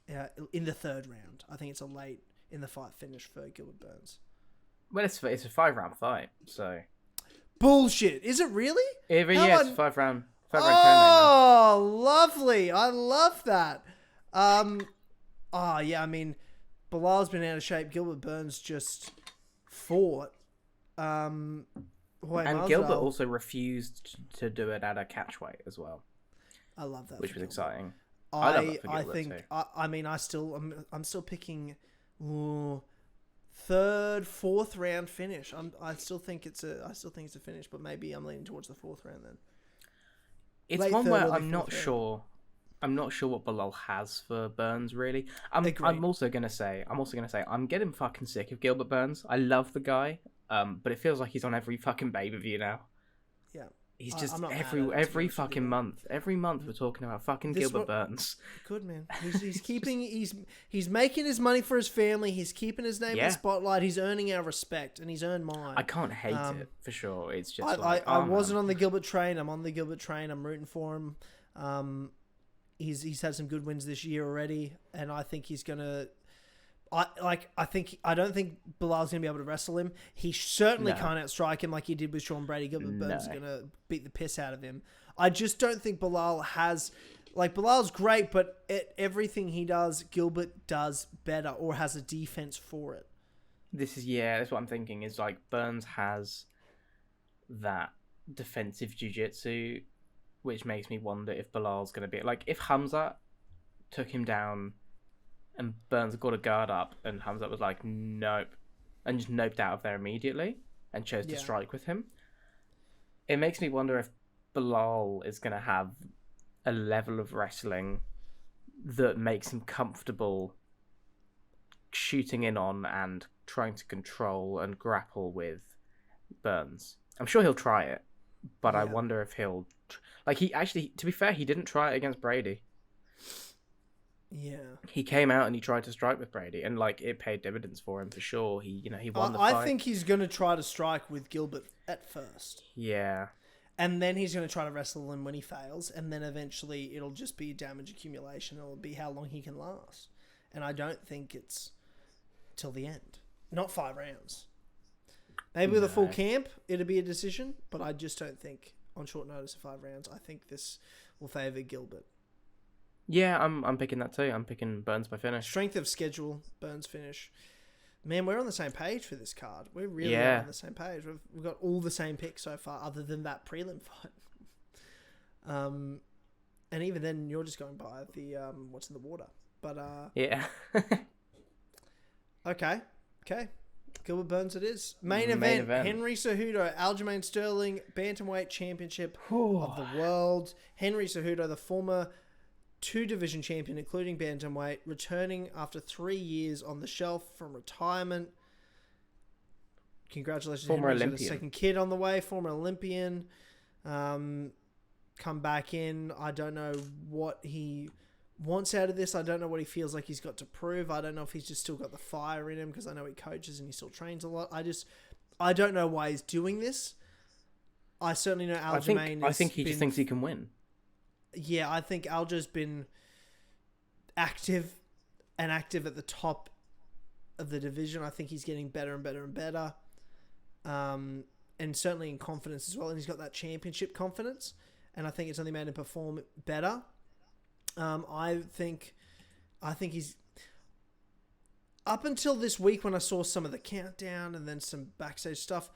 in the 3rd round. I think it's a late in the fight finish for Gilbert Burns. Well, it's a 5-round fight, so... Bullshit. Is it really? It's a 5-round Oh, lovely. I love that. Yeah, I mean, Belal's been out of shape. Gilbert Burns just fought. And Gilbert also refused to do it at a catch weight as well. I love that. Which was exciting. I love that for Gilbert too. I'm still picking 3rd, 4th round finish. I still think it's a finish, but maybe I'm leaning towards the 4th round then. It's late one where I'm not sure. I'm not sure what Belal has for Burns really. I'm also gonna say I'm getting fucking sick of Gilbert Burns. I love the guy, but it feels like he's on every fucking pay-per-view now. Yeah. He's just every fucking month. Every month we're talking about fucking Gilbert Burns. Good man. He's making his money for his family. He's keeping his name in the spotlight. He's earning our respect, and he's earned mine. I can't hate it for sure. It's just I wasn't on the Gilbert train. I'm on the Gilbert train. I'm rooting for him. He's had some good wins this year already, and I think he's gonna. I don't think Belal's gonna be able to wrestle him. He certainly can't outstrike him like he did with Sean Brady. Gilbert Burns is gonna beat the piss out of him. I just don't think Belal has. Belal's great, but at everything he does, Gilbert does better or has a defense for it. That's what I'm thinking. Is Burns has that defensive jiu-jitsu, which makes me wonder if Belal's gonna be if Hamzat took him down. And Burns got a guard up, and Hamzat was like, nope. And just noped out of there immediately and chose to strike with him. It makes me wonder if Belal is going to have a level of wrestling that makes him comfortable shooting in on and trying to control and grapple with Burns. I'm sure he'll try it, but I wonder if he'll... he actually, to be fair, he didn't try it against Brady. Yeah, he came out and he tried to strike with Brady, and it paid dividends for him for sure. He won the fight. I think he's going to try to strike with Gilbert at first. Yeah, and then he's going to try to wrestle him when he fails, and then eventually it'll just be damage accumulation. It'll be how long he can last, and I don't think it's till the end. Not 5 rounds. Maybe with a full camp, it'll be a decision, but I just don't think on short notice of 5 rounds. I think this will favour Gilbert. Yeah, I'm picking that too. I'm picking Burns by finish. Strength of schedule, Burns finish. Man, we're on the same page for this card. We really are on the same page. We've got all the same picks so far, other than that prelim fight. And even then, you're just going by the what's in the water. But yeah. Okay. Gilbert Burns it is. Main event. Henry Cejudo, Aljamain Sterling, Bantamweight Championship of the World. Henry Cejudo, the former 2-division champion, including Bantamweight, returning after 3 years on the shelf from retirement. Congratulations, former Henry's Olympian. got a second kid on the way. Former Olympian. Come back in. I don't know what he wants out of this. I don't know what he feels like he's got to prove. I don't know if he's just still got the fire in him, because I know he coaches and he still trains a lot. I don't know why he's doing this. I certainly know Aljamain. I think he just thinks he can win. Yeah, I think Alja's been active at the top of the division. I think he's getting better and better and better. And certainly in confidence as well. And he's got that championship confidence. And I think it's only made him perform better. I think he's... Up until this week when I saw some of the countdown and then some backstage stuff,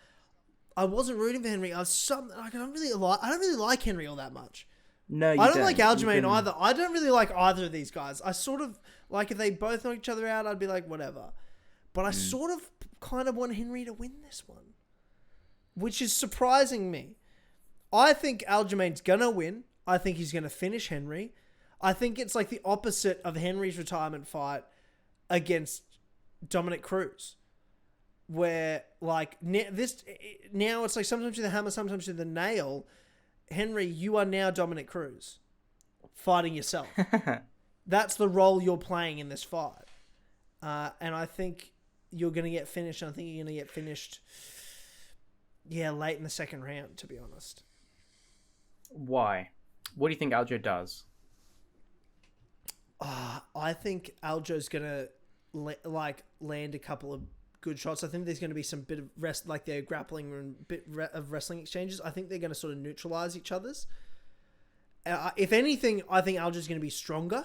I wasn't rooting for Henry. I don't really like Henry all that much. No, I don't like Aljamain either. I don't really like either of these guys. I sort of like, if they both knock each other out, I'd be like, whatever. But I sort of kind of want Henry to win this one, which is surprising me. I think Aljamain's gonna win. I think he's gonna finish Henry. I think it's like the opposite of Henry's retirement fight against Dominic Cruz, where like now it's like sometimes with the hammer, sometimes with the nail. Henry, you are now Dominic Cruz, fighting yourself. That's the role you're playing in this fight. And I think you're going to get finished. I think you're going to get finished, late in the second round, to be honest. Why? What do you think Aljo does? I think Aljo's going to land a couple of good shots. I think there's going to be some bit of rest, like they're grappling and bit of wrestling exchanges. I think they're going to sort of neutralize each other's. If anything, I think Aljo's going to be stronger,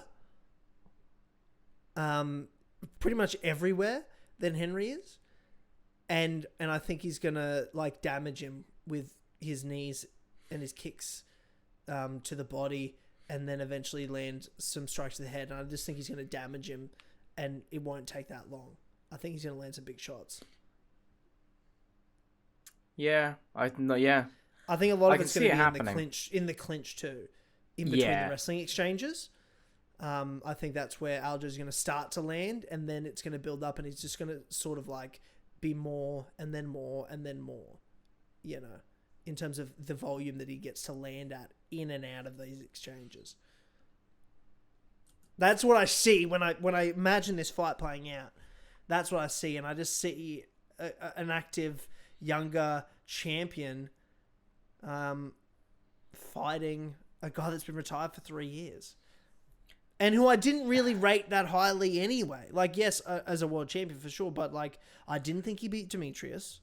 pretty much everywhere than Henry is, and I think he's going to like damage him with his knees and his kicks to the body, and then eventually land some strikes to the head. And I just think he's going to damage him, and it won't take that long. I think he's going to land some big shots. Yeah, I think a lot of it's going to be in the clinch too, in between the wrestling exchanges. I think that's where Aljo's going to start to land, and then it's going to build up, and he's just going to sort of like be more and then more and then more, in terms of the volume that he gets to land at in and out of these exchanges. That's what I see when I imagine this fight playing out. That's what I see, and I just see an active, younger champion fighting a guy that's been retired for 3 years, and who I didn't really rate that highly anyway. Like, yes, as a world champion for sure, but like I didn't think he beat Demetrius,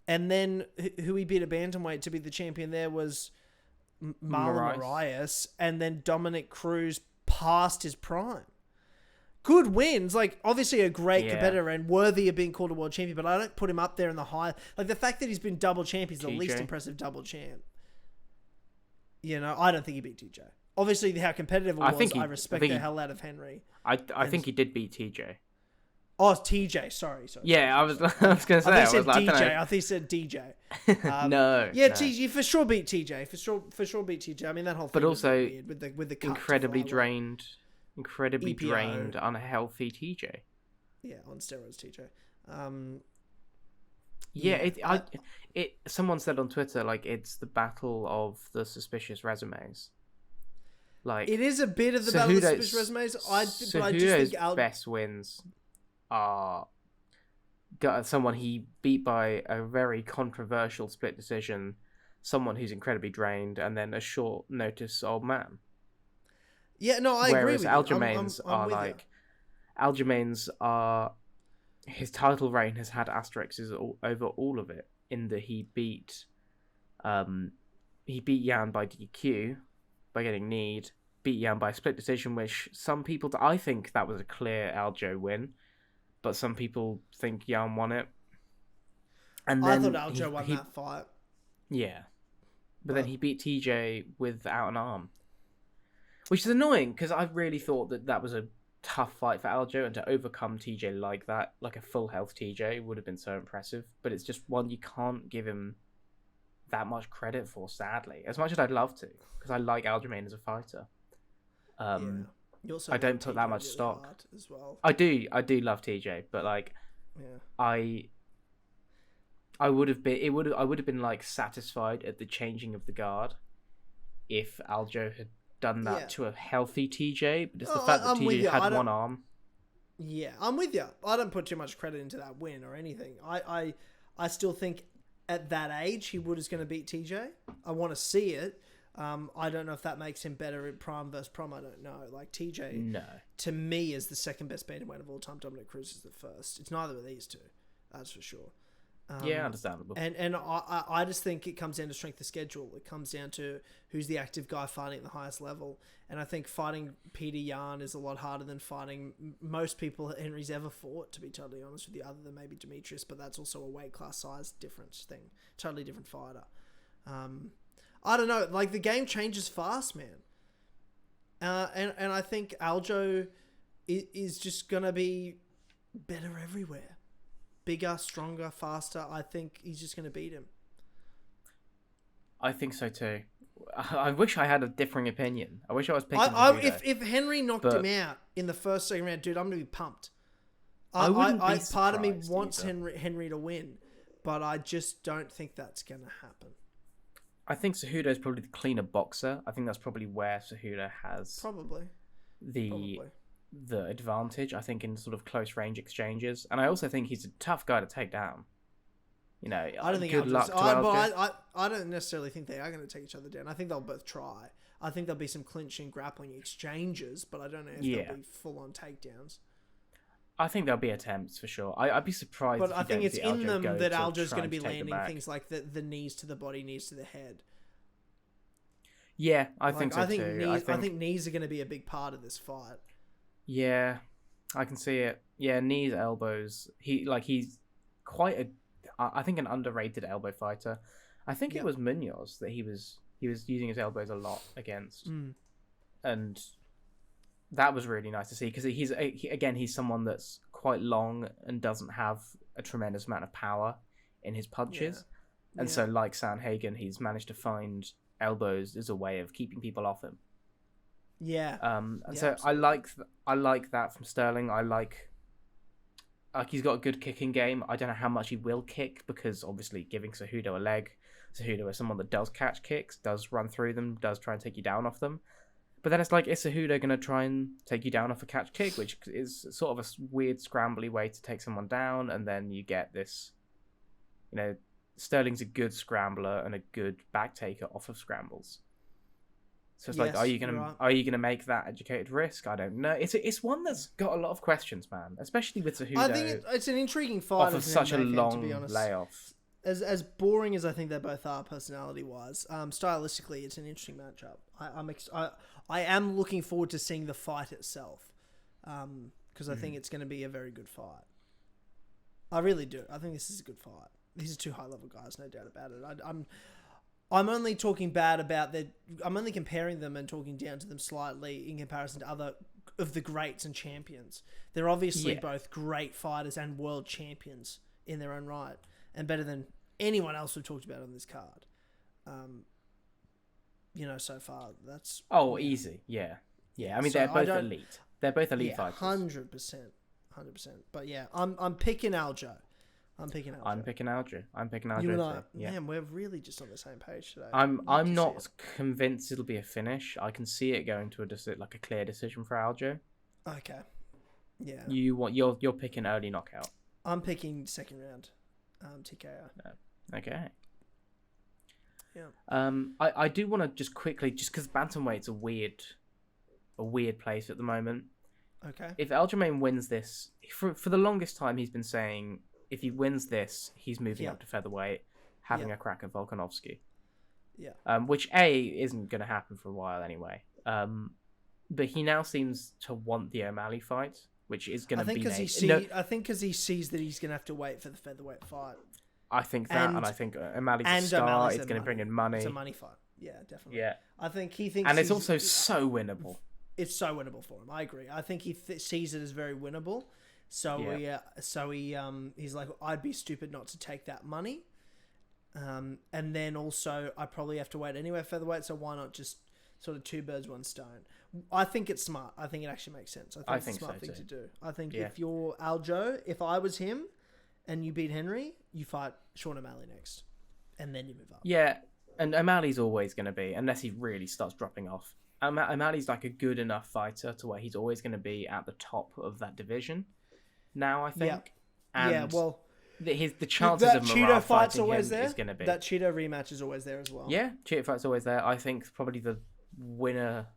and then who he beat at bantamweight to be the champion there was Marlon Moraes, and then Dominic Cruz past his prime. Good wins, like obviously a great competitor and worthy of being called a world champion, but I don't put him up there in the high. Like the fact that he's been double champ, he's the least impressive double champ. I don't think he beat TJ. Obviously, how competitive it was, I respect the hell out of Henry. I think he did beat TJ. Oh, it's TJ. Sorry. Yeah, I was going to say. I think he said DJ. I think he said DJ. No. Yeah, no. TJ for sure beat TJ. For sure beat TJ. I mean that whole thing. But also was weird with the incredibly drained, unhealthy TJ. Yeah, on steroids, TJ. Someone said on Twitter, like, it's the battle of the suspicious resumes. Like, it is a bit of the battle of the suspicious resumes. I just think best wins are someone he beat by a very controversial split decision, someone who's incredibly drained, and then a short notice old man. Yeah, no, I agree with you. Aljamain's Aljamain's are... His title reign has had asterisks over all of it, in that he beat Jan by DQ, by getting kneed, beat Jan by a split decision, which some people... I think that was a clear Aljo win, but some people think Jan won it. And I then thought Aljo won that fight. Yeah. But then he beat TJ without an arm. Which is annoying, because I really thought that was a tough fight for Aljo, and to overcome TJ like that, like a full health TJ, would have been so impressive. But it's just one you can't give him that much credit for, sadly. As much as I'd love to, because I like Aljamain as a fighter. I don't put that much stock as well. I do love TJ, but like, I would have been like satisfied at the changing of the guard if Aljo had done that to a healthy TJ, but it's the fact that TJ had one arm. Yeah, I'm with you. I don't put too much credit into that win or anything. I still think at that age he was going to beat TJ. I want to see it. I don't know if that makes him better at Prime versus Prime. I don't know. Like TJ, to me, is the second best bantamweight of all time. Dominic Cruz is the first. It's neither of these two, that's for sure. Understandable. And I just think it comes down to strength of schedule. It comes down to who's the active guy fighting at the highest level. And I think fighting Peter Yan is a lot harder than fighting most people Henry's ever fought, to be totally honest with you, other than maybe Demetrius, but that's also a weight class size difference thing. Totally different fighter. I don't know. Like, the game changes fast, man. And I think Aljo is just going to be better everywhere. Bigger, stronger, faster. I think he's just going to beat him. I think so too. I wish I had a differing opinion. I wish I was picking if Henry knocked him out in the first, second round, dude, I'm going to be pumped. Part of me wants Henry to win, but I just don't think that's going to happen. I think Cejudo is probably the cleaner boxer. I think that's probably where Cejudo has the advantage, I think, in sort of close range exchanges. And I also think he's a tough guy to take down. You know, I don't think good luck to Aljo. I don't necessarily think they are going to take each other down. I think they'll both try. I think there'll be some clinching, grappling exchanges, but I don't know if they'll be full-on takedowns. I think there'll be attempts for sure. I'd be surprised. But I think it's in them that Aljo's going to be landing things like the knees to the body, knees to the head. Yeah, I think so too. I think knees are going to be a big part of this fight. Yeah, I can see it. Yeah, knees, elbows. He's quite I think an underrated elbow fighter. I think it was Munoz that he was using his elbows a lot against, and that was really nice to see, because he's someone that's quite long and doesn't have a tremendous amount of power in his punches, and so like Sanhagen, he's managed to find elbows as a way of keeping people off him. Yeah. So absolutely. I like that from Sterling. I like he's got a good kicking game. I don't know how much he will kick, because obviously giving Cejudo a leg. Cejudo is someone that does catch kicks, does run through them, does try and take you down off them. But then it's like, is Cejudo going to try and take you down off a catch kick, which is sort of a weird scrambly way to take someone down, and then you get this, you know, Sterling's a good scrambler and a good back taker off of scrambles. So it's like, are you gonna make that educated risk? I don't know. It's one that's got a lot of questions, man. Especially with Cejudo. I think it's an intriguing fight off of such a long to be honest. layoff. As boring as I think they both are personality wise, stylistically, it's an interesting matchup. I am looking forward to seeing the fight itself, because I think it's going to be a very good fight. I really do. I think this is a good fight. These are two high level guys, no doubt about it. I'm only talking bad about I'm only comparing them and talking down to them slightly in comparison to other of the greats and champions. They're obviously both great fighters and world champions in their own right, and better than anyone else we've talked about on this card. So far that's easy. Yeah. I mean, they're both elite. They're both elite fighters. 100%. But yeah, I'm picking Aljo. I'm picking Aljo. You and I, man, we're really just on the same page today. I'm not convinced it'll be a finish. I can see it going to a clear decision for Aljo. Okay. Yeah. You're picking early knockout. I'm picking second round. TKO. Okay. Yeah. I do want to just quickly, just because bantamweight's a weird place at the moment. Okay. If Aljamain wins this, for the longest time he's been saying, if he wins this, he's moving up to featherweight, having a crack at Volkanovski. Yeah. Which isn't going to happen for a while anyway. but he now seems to want the O'Malley fight, which is going to be. I think because he sees that he's going to have to wait for the featherweight fight. I think that, and I think O'Malley's a star. It's going to bring in money. It's a money fight. Yeah, definitely. Yeah, I think he thinks, and it's also so winnable. It's so winnable for him. I agree. I think he sees it as very winnable. So he's like, I'd be stupid not to take that money. And then also, I probably have to wait anyway featherweight. So why not just sort of two birds, one stone? I think it's smart. I think it actually makes sense. I think it's a smart thing to do. I think if you're Aljo, if I was him, and you beat Henry, you fight Sean O'Malley next, and then you move up. Yeah, and O'Malley's always going to be, unless he really starts dropping off. O'Malley's like a good enough fighter to where he's always going to be at the top of that division. Now I think, the chances of Merab fighting him is going to be that Cheeto rematch is always there as well. Yeah, Cheeto fight's always there. I think probably the winner.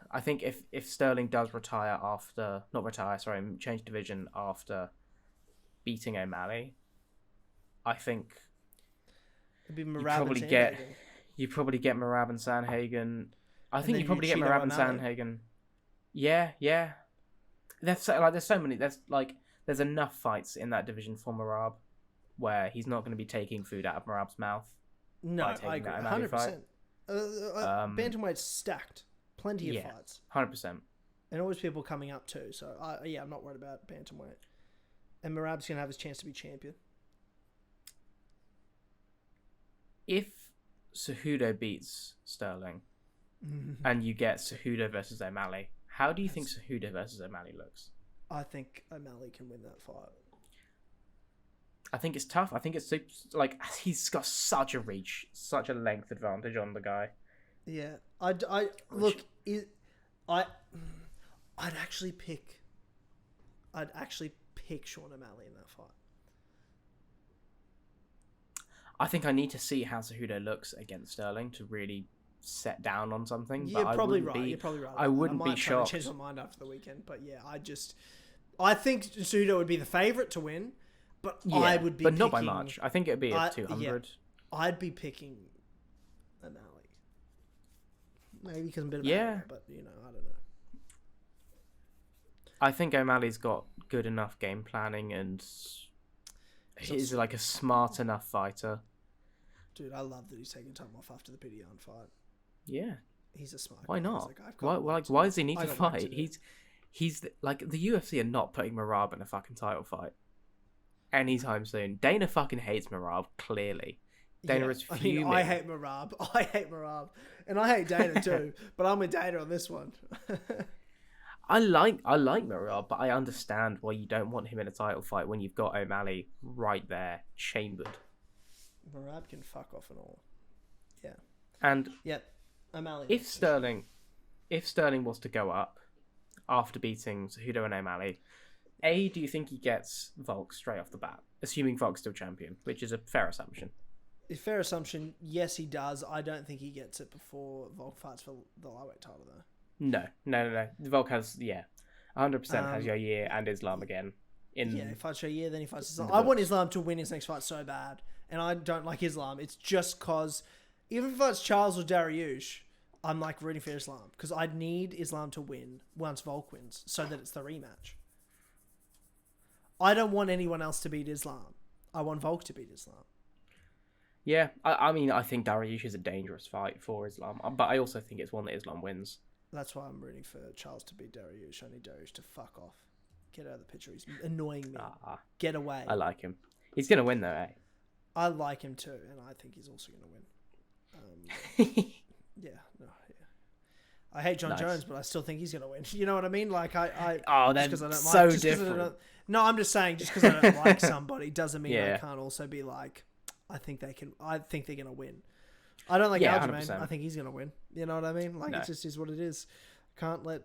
I think if Sterling does change division after beating O'Malley, I think it'd be Merab you probably get Merab and Sanhagen. I think you probably get Merab and Sanhagen. Yeah. There's so many. There's enough fights in that division for Merab where he's not going to be taking food out of Merab's mouth. No, I agree. 100%. Bantamweight's stacked. Plenty of fights. 100%. And always people coming up too. So, I'm not worried about bantamweight. And Merab's going to have his chance to be champion. If Cejudo beats Sterling and you get Cejudo versus O'Malley, how do you think Cejudo versus O'Malley looks? I think O'Malley can win that fight. I think it's tough. I think it's like he's got such a reach, such a length advantage on the guy. Yeah, I'd actually pick Sean O'Malley in that fight. I think I need to see how Cejudo looks against Sterling to really set down on something. You're probably right. I wouldn't be shocked. I might change my mind after the weekend, but yeah, I think Cejudo would be the favourite to win, but I would be. But not by much. I think it'd be a 200. Yeah, I'd be picking O'Malley. Maybe because I'm a bit of a but I don't know. I think O'Malley's got good enough game planning and he's like a smart enough fighter. Dude, I love that he's taking time off after the Pidion fight. Yeah. He's a smart guy. Why not? Why does he need to fight? He's like, the UFC are not putting Merab in a fucking title fight anytime soon. Dana fucking hates Merab, clearly. Dana is fuming. I hate Merab. And I hate Dana too, but I'm with Dana on this one. I like Merab, but I understand why you don't want him in a title fight when you've got O'Malley right there, chambered. Merab can fuck off and all. Yeah. And O'Malley. If Sterling was to go up after beating Cejudo and O'Malley, do you think he gets Volk straight off the bat? Assuming Volk's still champion, which is a fair assumption. A fair assumption, yes, he does. I don't think he gets it before Volk fights for the lightweight title, though. No. Volk has, 100% has Yair and Islam again. He fights Yair, then he fights Islam. I want Islam to win his next fight so bad, and I don't like Islam. It's just because, even if it's Charles or Dariush, I'm like rooting for Islam, because I'd need Islam to win once Volk wins, so that it's the rematch. I don't want anyone else to beat Islam. I want Volk to beat Islam. Yeah, I mean, I think Dariush is a dangerous fight for Islam, but I also think it's one that Islam wins. That's why I'm rooting for Charles to beat Dariush. I need Dariush to fuck off. Get out of the picture. He's annoying me. Get away. I like him. He's going to win, though, eh? I like him too, and I think he's also going to win. I hate John Jones, but I still think he's going to win. You know what I mean? Like, that's so different. No, I'm just saying, just because I don't like somebody doesn't mean I can't also be like, I think they're going to win. I don't like Aljamain. I think he's going to win. You know what I mean? Like, it just is what it is. Can't let,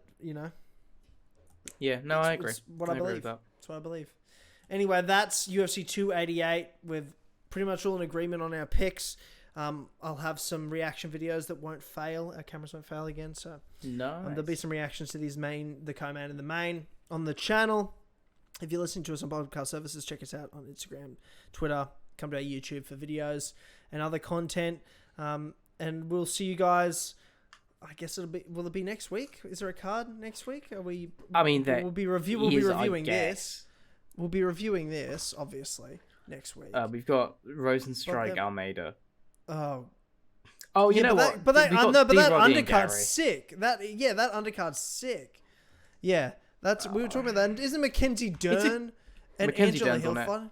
Yeah, no, I agree. It's what I believe. That's what I believe. Anyway, that's UFC 288. We're pretty much all in agreement on our picks. I'll have some reaction videos that won't fail. Our cameras won't fail again. So there'll be some reactions to these the co-main and the main on the channel. If you're listening to us on podcast services, check us out on Instagram, Twitter. Come to our YouTube for videos and other content. And we'll see you guys I guess it'll be. Will it be next week? Is there a card next week? Are we? I mean, we'll be reviewing this. We'll be reviewing this obviously next week. We've got Rosenstrike Almeida. Oh, you know what? But that undercard's sick. That undercard's sick. Yeah, we were talking about that. And isn't Mackenzie Dern and Angela Hill fighting?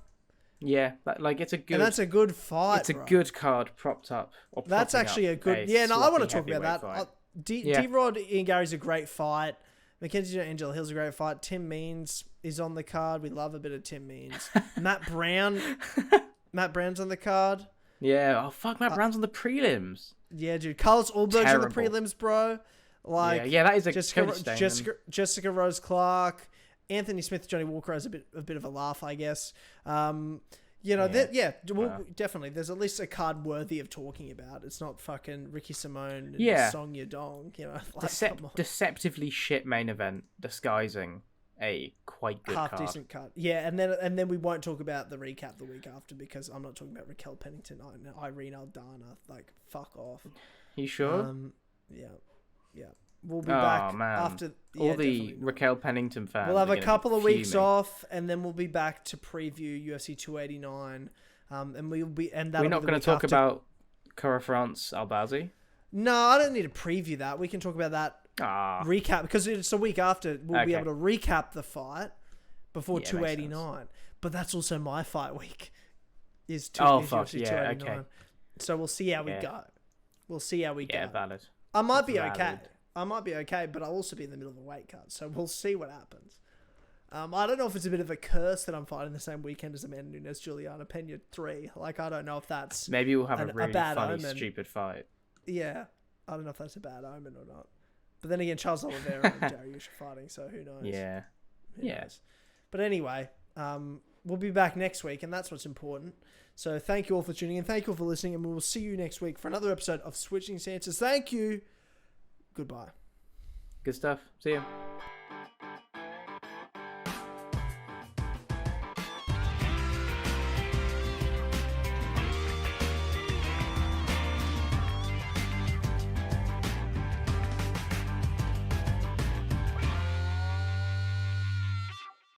Yeah, it's a good. And that's a good fight. It's a good card propped up. That's actually a good. Yeah, no, I want to talk about that. D-Rod Ian Gary's a great fight. Mackenzie Dern, Angela Hill's a great fight. Tim Means is on the card. We love a bit of Tim Means. Matt Brown's on the card. Yeah. Oh fuck, Matt Brown's on the prelims. Yeah, dude. Carlos Ulberg's on the prelims, bro. That is a Jessica Rose Clark, Anthony Smith, Johnny Walker has a bit of a laugh, I guess. Definitely. There's at least a card worthy of talking about. It's not fucking Ricky Simone and Song Yadong. Deceptively shit main event disguising a quite good half decent card. Yeah, and then we won't talk about the recap the week after because I'm not talking about Raquel Pennington and Irene Aldana. Like, fuck off. You sure? Yeah. We'll be back after all the Raquel Pennington fans. We'll have a couple of weeks off, and then we'll be back to preview UFC 289. And we're not going to talk about Cora France Albazi. No, I don't need to preview that. We can talk about that recap because it's a week after. We'll be able to recap the fight before 289. But that's also my fight week. UFC 289. Okay. So we'll see how we go. Yeah, valid. I might be okay, but I'll also be in the middle of a weight cut, so we'll see what happens. I don't know if it's a bit of a curse that I'm fighting the same weekend as Amanda Nunes, Juliana Pena 3. Like, I don't know if that's... Maybe we'll have a really funny, stupid fight. Yeah. I don't know if that's a bad omen or not. But then again, Charles Oliveira and Dariush are fighting, so who knows? Yeah. Who knows? But anyway, we'll be back next week, and that's what's important. So thank you all for tuning in. Thank you all for listening, and we will see you next week for another episode of Switching Stances. Thank you. Goodbye. Good stuff. See you.